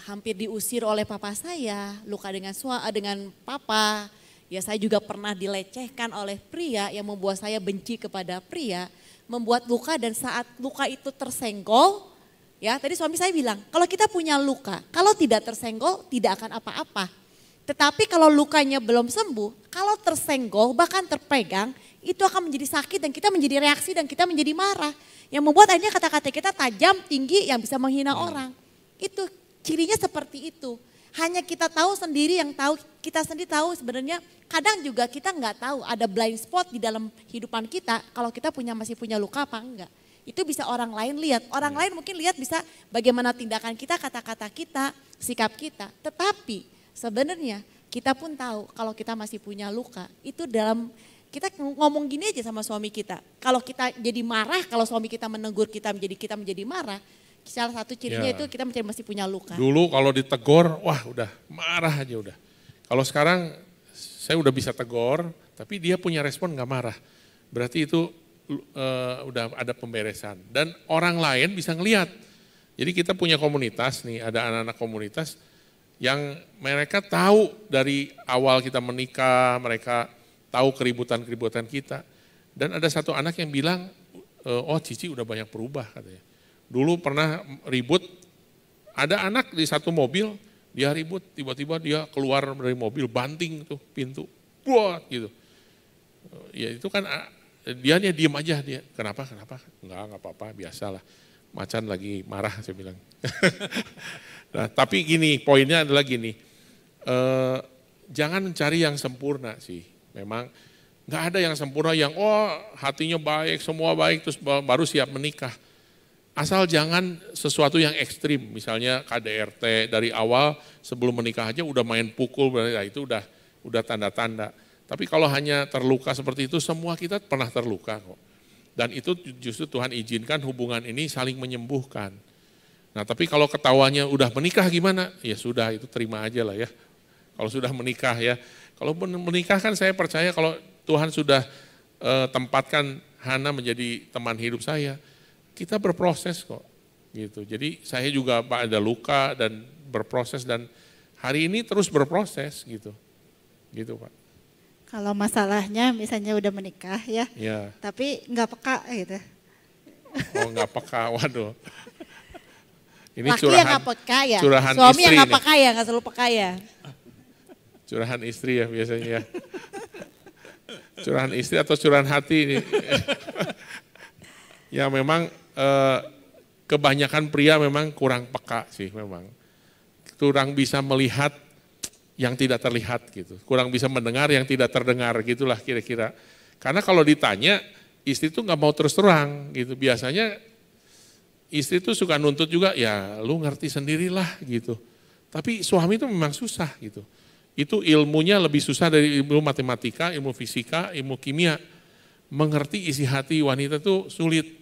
hampir diusir oleh papa saya, luka dengan papa. Ya saya juga pernah dilecehkan oleh pria yang membuat saya benci kepada pria, membuat luka, dan saat luka itu tersenggol, ya tadi suami saya bilang, kalau kita punya luka, kalau tidak tersenggol tidak akan apa-apa. Tetapi kalau lukanya belum sembuh, kalau tersenggol bahkan terpegang, itu akan menjadi sakit dan kita menjadi reaksi dan kita menjadi marah. Yang membuat akhirnya kata-kata kita tajam, tinggi, yang bisa menghina orang. Itu cirinya seperti itu. Hanya kita tahu sendiri, yang tahu kita sendiri tahu sebenarnya. Kadang juga kita nggak tahu ada blind spot di dalam kehidupan kita kalau kita masih punya luka apa enggak. Itu bisa orang lain lihat. Orang lain mungkin lihat bisa bagaimana tindakan kita, kata-kata kita, sikap kita. Tetapi sebenarnya kita pun tahu kalau kita masih punya luka. Itu dalam kita ngomong gini aja sama suami kita. Kalau kita jadi marah, kalau suami kita menegur kita menjadi marah, salah satu cirinya itu kita masih punya luka. Dulu kalau ditegor, wah udah marah aja udah. Kalau sekarang saya udah bisa tegor, tapi dia punya respon nggak marah. Berarti itu udah ada pemberesan. Dan orang lain bisa ngelihat. Jadi kita punya komunitas nih, ada anak-anak komunitas yang mereka tahu dari awal kita menikah, mereka tahu keributan-keributan kita. Dan ada satu anak yang bilang, oh Cici udah banyak berubah katanya. Dulu pernah ribut, ada anak di satu mobil, dia ribut, tiba-tiba dia keluar dari mobil, banting tuh pintu, buat gitu. Ya itu kan, dia diem aja dia, kenapa? Enggak apa-apa, biasalah. Macan lagi marah saya bilang. Nah tapi gini, poinnya adalah gini, jangan mencari yang sempurna sih. Memang nggak ada yang sempurna yang hatinya baik, semua baik terus baru siap menikah. Asal jangan sesuatu yang ekstrim, misalnya KDRT dari awal sebelum menikah aja udah main pukul, nah itu udah tanda-tanda. Tapi kalau hanya terluka seperti itu, semua kita pernah terluka kok. Dan itu justru Tuhan izinkan hubungan ini saling menyembuhkan. Nah tapi kalau ketahuannya udah menikah gimana? Ya sudah, itu terima aja lah ya. Kalau sudah menikah ya. Kalau menikah kan saya percaya kalau Tuhan sudah tempatkan Hana menjadi teman hidup saya, kita berproses kok gitu. Jadi saya juga ada luka dan berproses dan hari ini terus berproses gitu. Gitu Pak. Kalau masalahnya misalnya udah menikah ya, tapi nggak peka gitu. Oh nggak peka, waduh. Ini laki yang nggak peka ya, suami yang nggak peka ya, nggak selalu peka ya. Curahan istri ya biasanya. Curahan istri atau curahan hati ini? Ya memang kebanyakan pria memang kurang peka sih memang. Kurang bisa melihat yang tidak terlihat gitu. Kurang bisa mendengar yang tidak terdengar gitulah kira-kira. Karena kalau ditanya istri tuh nggak mau terus terang gitu. Biasanya istri tuh suka nuntut juga, ya lu ngerti sendirilah gitu. Tapi suami itu memang susah gitu. Itu ilmunya lebih susah dari ilmu matematika, ilmu fisika, ilmu kimia. Mengerti isi hati wanita tuh sulit.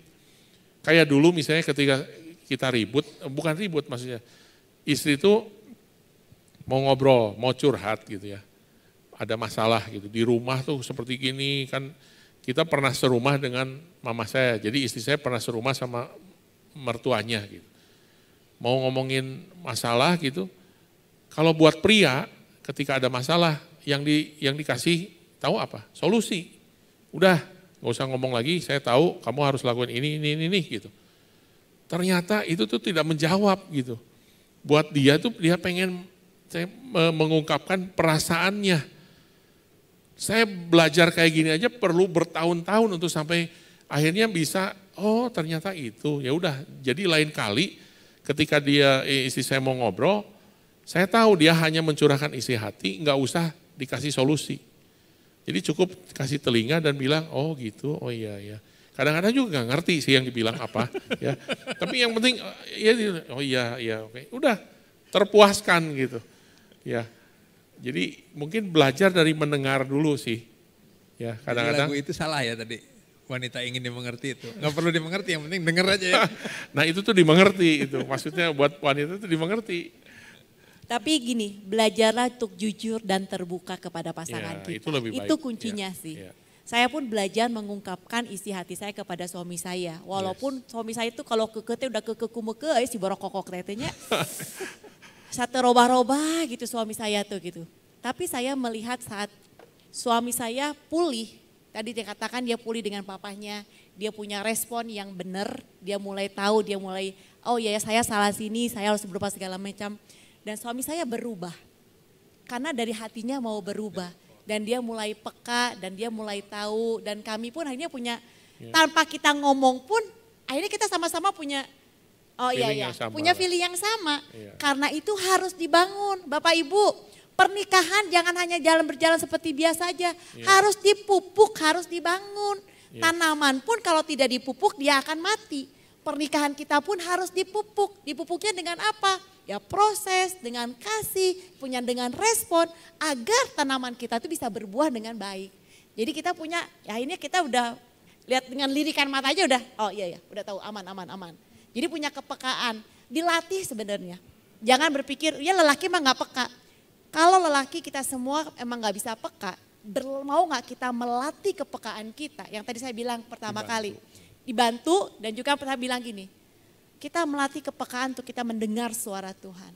Kayak dulu misalnya ketika kita ribut, bukan ribut maksudnya, istri itu mau ngobrol, mau curhat gitu ya. Ada masalah gitu, di rumah tuh seperti gini kan kita pernah serumah dengan mama saya, jadi istri saya pernah serumah sama mertuanya gitu. Mau ngomongin masalah gitu, kalau buat pria ketika ada masalah yang dikasih tahu apa? Solusi. Udah. Gak usah ngomong lagi, saya tahu kamu harus lakukan ini gitu. Ternyata itu tuh tidak menjawab gitu. Buat dia tuh dia pengen mengungkapkan perasaannya. Saya belajar kayak gini aja perlu bertahun-tahun untuk sampai akhirnya bisa, oh ternyata itu. Ya udah, jadi lain kali ketika istri saya mau ngobrol, saya tahu dia hanya mencurahkan isi hati, nggak usah dikasih solusi. Jadi cukup kasih telinga dan bilang, oh gitu, oh iya ya. Kadang-kadang juga nggak ngerti sih yang dibilang apa, ya. Tapi yang penting, oh iya, oke. Udah terpuaskan gitu, ya. Jadi mungkin belajar dari mendengar dulu sih, ya. Kadang-kadang. Lagu itu salah ya tadi, wanita ingin dimengerti itu. Nggak perlu dimengerti, yang penting denger aja ya. Nah itu tuh dimengerti, itu maksudnya buat wanita itu dimengerti. Tapi gini, belajarlah untuk jujur dan terbuka kepada pasangan Ya, kita. itu lebih baik. Itu kuncinya Ya, sih. ya. Saya pun belajar mengungkapkan isi hati saya kepada suami saya. Walaupun suami saya itu kalau kekete udah kekumeke, si borokokok tetenya. Satu robah-robah gitu suami saya tuh gitu. Tapi saya melihat saat suami saya pulih, tadi dia katakan dia pulih dengan papahnya, dia punya respon yang benar, dia mulai tahu, dia mulai, oh ya saya salah sini, saya harus berubah segala macam. Dan suami saya berubah, karena dari hatinya mau berubah. Dan dia mulai peka, dan dia mulai tahu, dan kami pun akhirnya punya, tanpa kita ngomong pun, akhirnya kita sama-sama punya, oh iya, punya feeling yang sama. Karena itu harus dibangun, Bapak Ibu. Pernikahan jangan hanya berjalan seperti biasa saja, harus dipupuk, harus dibangun. Tanaman pun kalau tidak dipupuk dia akan mati. Pernikahan kita pun harus dipupuk. Dipupuknya dengan apa? Ya proses, dengan kasih, punya dengan respon agar tanaman kita itu bisa berbuah dengan baik. Jadi kita punya, ya ini kita udah lihat dengan lirikan mata aja udah, oh iya udah tahu aman. Jadi punya kepekaan, dilatih sebenarnya. Jangan berpikir, ya lelaki mah gak peka. Kalau lelaki kita semua emang gak bisa peka, mau gak kita melatih kepekaan kita, yang tadi saya bilang pertama kali. Dibantu dan juga pernah bilang gini, kita melatih kepekaan untuk kita mendengar suara Tuhan.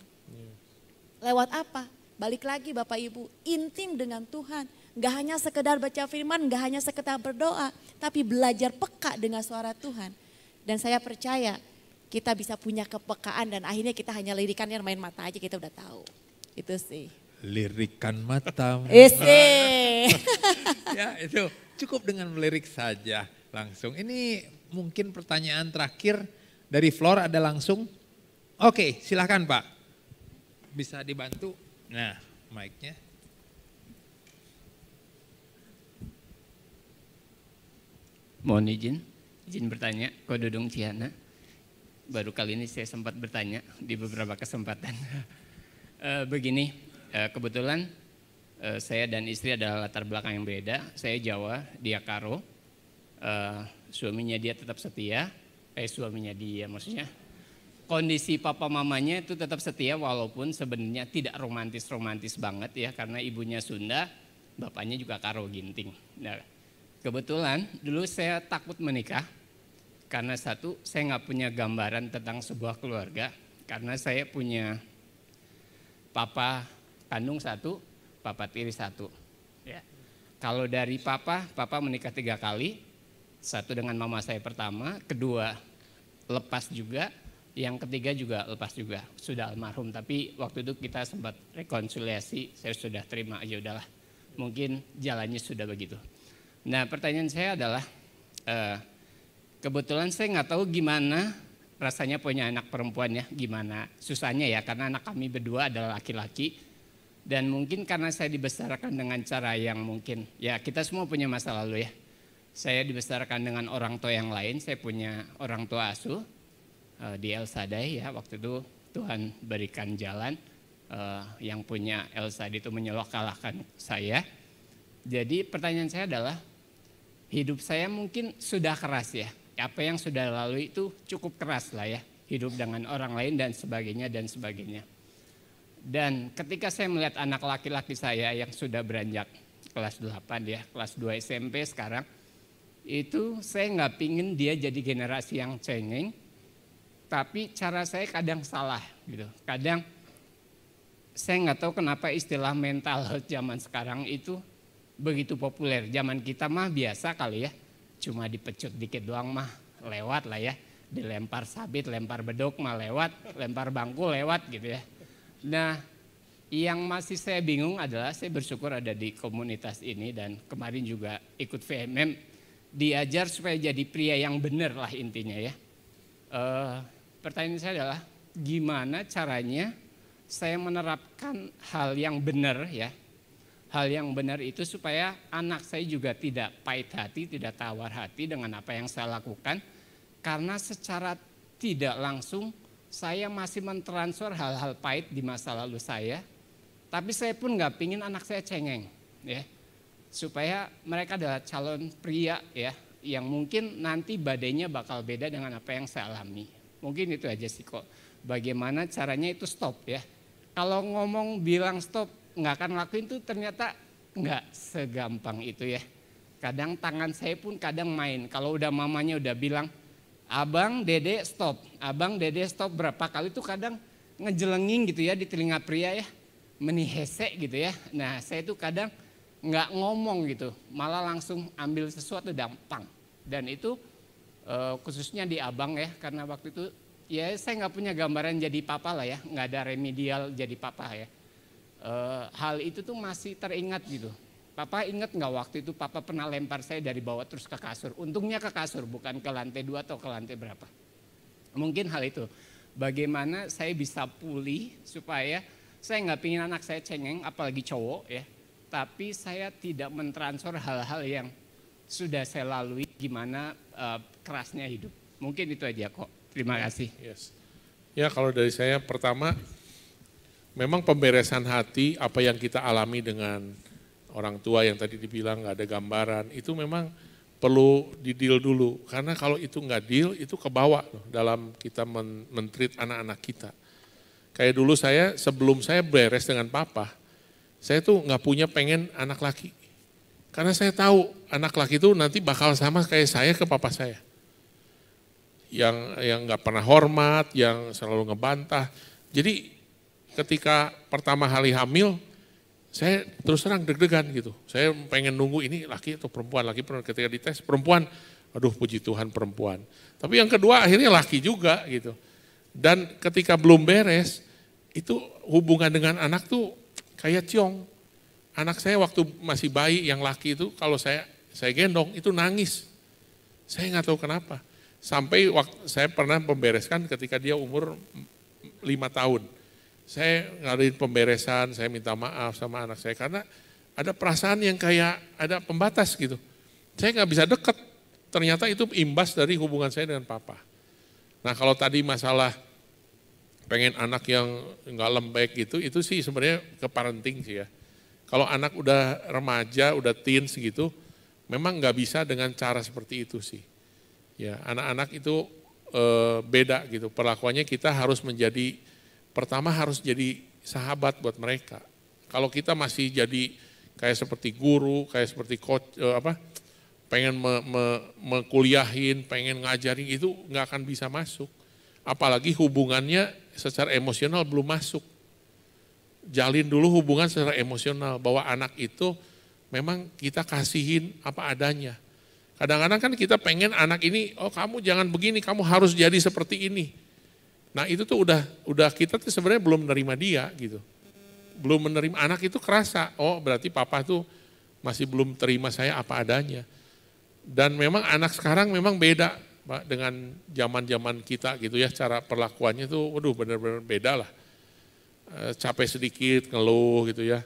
Lewat apa? Balik lagi Bapak Ibu, intim dengan Tuhan. Gak hanya sekedar baca firman, gak hanya sekedar berdoa, tapi belajar peka dengan suara Tuhan. Dan saya percaya kita bisa punya kepekaan dan akhirnya kita hanya lirikannya main mata aja kita udah tahu. Itu sih. Lirikan mata. Ya itu cukup dengan melirik saja langsung. Ini mungkin pertanyaan terakhir. Dari floor ada langsung. Oke, silakan Pak. Bisa dibantu. Nah, mic-nya. Mohon izin bertanya, Ko Dudung Ciana. Baru kali ini saya sempat bertanya di beberapa kesempatan. Begini, kebetulan saya dan istri adalah latar belakang yang beda. Saya Jawa, dia Karo. Suaminya dia tetap setia. Suaminya dia maksudnya kondisi papa mamanya itu tetap setia walaupun sebenarnya tidak romantis banget ya karena ibunya Sunda, bapaknya juga Karo Ginting. Nah, kebetulan dulu saya takut menikah karena satu saya nggak punya gambaran tentang sebuah keluarga karena saya punya papa kandung satu, papa tiri satu. Ya. Kalau dari papa menikah 3 kali. Satu dengan mama saya pertama, kedua lepas juga, yang ketiga juga lepas juga, sudah almarhum. Tapi waktu itu kita sempat rekonsiliasi, saya sudah terima aja udahlah. Mungkin jalannya sudah begitu. Nah pertanyaan saya adalah, kebetulan saya nggak tahu gimana rasanya punya anak perempuan ya, gimana susahnya ya, karena anak kami berdua adalah laki-laki. Dan mungkin karena saya dibesarkan dengan cara yang mungkin, ya kita semua punya masa lalu ya. Saya dibesarkan dengan orang tua yang lain, saya punya orang tua asuh di El Sadai ya, waktu itu Tuhan berikan jalan, yang punya El Sadai itu menyelokalahkan saya. Jadi pertanyaan saya adalah, hidup saya mungkin sudah keras ya, apa yang sudah lalu itu cukup keras lah ya, hidup dengan orang lain dan sebagainya dan sebagainya. Dan ketika saya melihat anak laki-laki saya yang sudah beranjak kelas 8 ya, kelas 2 SMP sekarang, itu saya nggak pingin dia jadi generasi yang cengeng, tapi cara saya kadang salah gitu. Kadang saya nggak tahu kenapa istilah mental health zaman sekarang itu begitu populer. Zaman kita mah biasa kali ya, cuma dipecut dikit doang mah lewat lah ya, dilempar sabit, lempar beduk mah lewat, lempar bangku lewat gitu ya. Nah, yang masih saya bingung adalah saya bersyukur ada di komunitas ini dan kemarin juga ikut VMM, diajar supaya jadi pria yang benar lah intinya ya. Pertanyaan saya adalah gimana caranya saya menerapkan hal yang benar ya. Hal yang benar itu supaya anak saya juga tidak pahit hati, tidak tawar hati dengan apa yang saya lakukan. Karena secara tidak langsung saya masih mentransfer hal-hal pahit di masa lalu saya, tapi saya pun nggak pingin anak saya cengeng, ya, supaya mereka adalah calon pria ya, yang mungkin nanti badainya bakal beda dengan apa yang saya alami. Mungkin itu aja sih kok. Bagaimana caranya itu stop ya. Kalau ngomong bilang stop nggak akan lakuin tuh ternyata nggak segampang itu ya. Kadang tangan saya pun kadang main. Kalau udah mamanya udah bilang, abang, dede stop, abang, dede stop berapa kali tuh kadang ngejelenging gitu ya di telinga pria ya, menihese gitu ya. Nah saya tuh kadang nggak ngomong gitu, malah langsung ambil sesuatu dampang. Dan itu khususnya di abang ya, karena waktu itu ya saya nggak punya gambaran jadi papa lah ya, nggak ada remedial jadi papa ya. Hal itu tuh masih teringat gitu. Papa ingat nggak waktu itu papa pernah lempar saya dari bawah terus ke kasur. Untungnya ke kasur bukan ke lantai 2 atau ke lantai berapa. Mungkin hal itu. Bagaimana saya bisa pulih supaya saya nggak pingin anak saya cengeng apalagi cowok ya. Tapi saya tidak mentransfer hal-hal yang sudah saya lalui gimana kerasnya hidup. Mungkin itu aja kok. Terima kasih. Yes. Ya kalau dari saya pertama memang pemberesan hati apa yang kita alami dengan orang tua yang tadi dibilang nggak ada gambaran, itu memang perlu di-deal dulu. Karena kalau itu nggak deal, itu kebawa loh dalam kita men-treat anak-anak kita. Kayak dulu saya, sebelum saya beres dengan papa, saya tuh nggak punya pengen anak laki. Karena saya tahu anak laki itu nanti bakal sama kayak saya ke papa saya. Yang nggak pernah hormat, yang selalu ngebantah. Jadi ketika pertama kali hamil, saya terus terang deg-degan gitu. Saya pengen nunggu ini laki atau perempuan. Ketika dites perempuan, aduh puji Tuhan perempuan. Tapi yang kedua akhirnya laki juga gitu. Dan ketika belum beres, itu hubungan dengan anak tuh kayak ciong. Anak saya waktu masih bayi yang laki itu kalau saya gendong itu nangis. Saya nggak tahu kenapa. Sampai waktu saya pernah membereskan ketika dia umur 5 tahun. Saya ngadain pemberesan, saya minta maaf sama anak saya karena ada perasaan yang kayak ada pembatas gitu. Saya nggak bisa deket, ternyata itu imbas dari hubungan saya dengan papa. Nah kalau tadi masalah pengen anak yang nggak lembek gitu, itu sih sebenarnya ke parenting sih ya. Kalau anak udah remaja, udah teens gitu, memang nggak bisa dengan cara seperti itu sih. Ya anak-anak itu beda gitu, perlakuannya kita harus menjadi pertama harus jadi sahabat buat mereka. Kalau kita masih jadi kayak seperti guru, kayak seperti coach, pengen mekuliahin, pengen ngajarin itu nggak akan bisa masuk. Apalagi hubungannya secara emosional belum masuk. Jalin dulu hubungan secara emosional bahwa anak itu memang kita kasihin apa adanya. Kadang-kadang kan kita pengen anak ini, oh kamu jangan begini, kamu harus jadi seperti ini. Nah itu tuh udah kita tuh sebenarnya belum menerima dia gitu. Belum menerima, anak itu kerasa, oh berarti papa tuh masih belum terima saya apa adanya. Dan memang anak sekarang memang beda Pak dengan zaman-zaman kita gitu ya, cara perlakuannya tuh waduh benar-benar beda lah. Capek sedikit ngeluh gitu ya.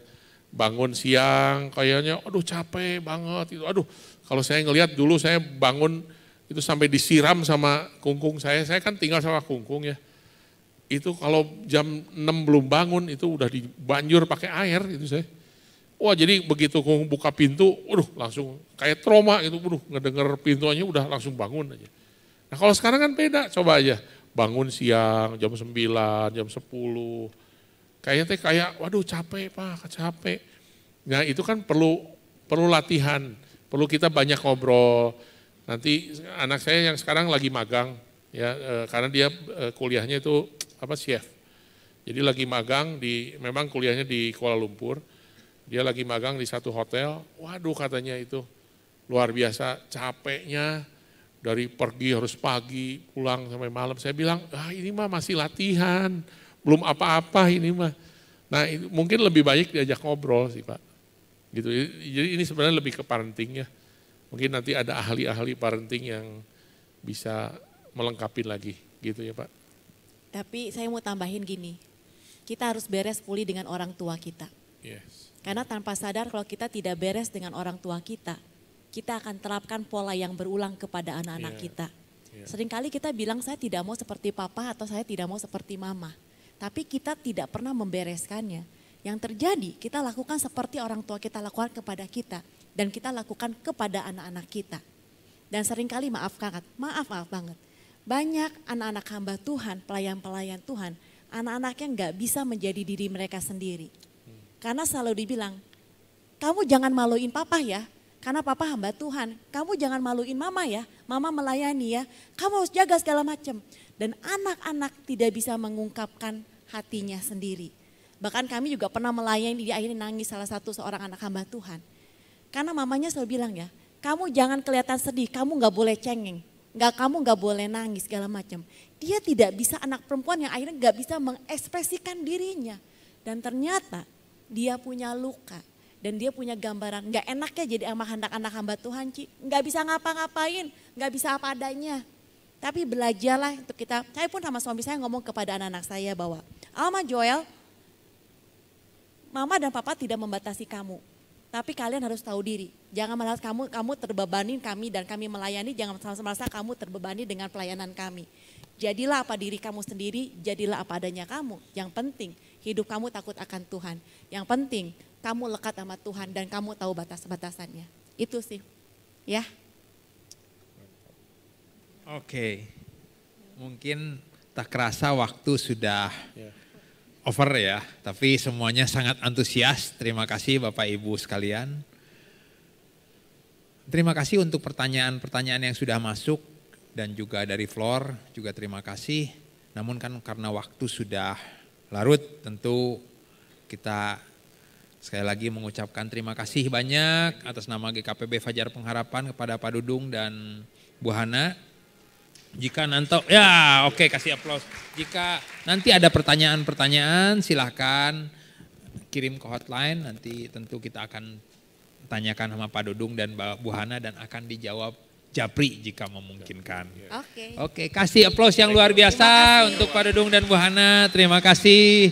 Bangun siang kayaknya aduh capek banget gitu. Aduh, kalau saya ngelihat dulu saya bangun itu sampai disiram sama kungkung saya kan tinggal sama kungkung ya. Itu kalau jam 6 belum bangun itu udah dibanjur pakai air itu saya. Wah jadi begitu buka pintu, langsung kayak trauma gitu, ngedenger pintunya udah langsung bangun aja. Nah kalau sekarang kan beda, coba aja bangun siang jam 9, jam 10, kayak waduh capek Pak, capek. Nah itu kan perlu latihan, perlu kita banyak ngobrol. Nanti anak saya yang sekarang lagi magang, ya karena dia kuliahnya itu chef. Jadi lagi magang memang kuliahnya di Kuala Lumpur. Dia lagi magang di satu hotel, waduh katanya itu luar biasa capeknya, dari pergi harus pagi, pulang sampai malam. Saya bilang, ini mah masih latihan, belum apa-apa ini mah. Nah mungkin lebih baik diajak ngobrol sih Pak. Gitu. Jadi ini sebenarnya lebih ke parenting ya. Mungkin nanti ada ahli-ahli parenting yang bisa melengkapi lagi gitu ya Pak. Tapi saya mau tambahin gini, kita harus beres pulih dengan orang tua kita. Yes. Karena tanpa sadar kalau kita tidak beres dengan orang tua kita akan terapkan pola yang berulang kepada anak-anak kita. Seringkali kita bilang saya tidak mau seperti papa atau saya tidak mau seperti mama. Tapi kita tidak pernah membereskannya. Yang terjadi kita lakukan seperti orang tua kita lakukan kepada kita. Dan kita lakukan kepada anak-anak kita. Dan seringkali maaf banget. Banyak anak-anak hamba Tuhan, pelayan-pelayan Tuhan, anak-anaknya nggak bisa menjadi diri mereka sendiri. Karena selalu dibilang, kamu jangan maluin papa ya, karena papa hamba Tuhan. Kamu jangan maluin mama ya, mama melayani ya. Kamu harus jaga segala macam. Dan anak-anak tidak bisa mengungkapkan hatinya sendiri. Bahkan kami juga pernah melayani, dia akhirnya nangis seorang anak hamba Tuhan. Karena mamanya selalu bilang ya, kamu jangan kelihatan sedih, kamu gak boleh cengeng. Kamu gak boleh nangis segala macam. Dia tidak bisa, anak perempuan yang akhirnya gak bisa mengekspresikan dirinya. Dan ternyata dia punya luka dan dia punya gambaran nggak enaknya jadi anak hamba Tuhan, nggak bisa ngapa-ngapain, nggak bisa apa adanya. Tapi belajarlah untuk kita. Saya pun sama suami saya ngomong kepada anak-anak saya bahwa Alma Joel, mama dan papa tidak membatasi kamu, tapi kalian harus tahu diri. Jangan merasa kamu terbebani kami dan kami melayani, jangan merasa kamu terbebani dengan pelayanan kami. Jadilah apa diri kamu sendiri, jadilah apa adanya kamu. Yang penting hidup kamu takut akan Tuhan. Yang penting kamu lekat sama Tuhan dan kamu tahu batas-batasannya. Itu sih. Ya. Oke. Mungkin tak kerasa waktu sudah over ya. Tapi semuanya sangat antusias. Terima kasih Bapak Ibu sekalian. Terima kasih untuk pertanyaan-pertanyaan yang sudah masuk. Dan juga dari Flor juga terima kasih. Namun kan karena waktu sudah larut, tentu kita sekali lagi mengucapkan terima kasih banyak atas nama GKPB Fajar Pengharapan kepada Pak Dudung dan Bu Hana. Jika nanti, kasih aplaus. Jika nanti ada pertanyaan-pertanyaan silahkan kirim ke hotline, nanti tentu kita akan tanyakan sama Pak Dudung dan Bu Hana dan akan dijawab Japri jika memungkinkan. Oke, kasih aplaus yang luar biasa untuk Pak Dudung dan Bu Hana. Terima kasih.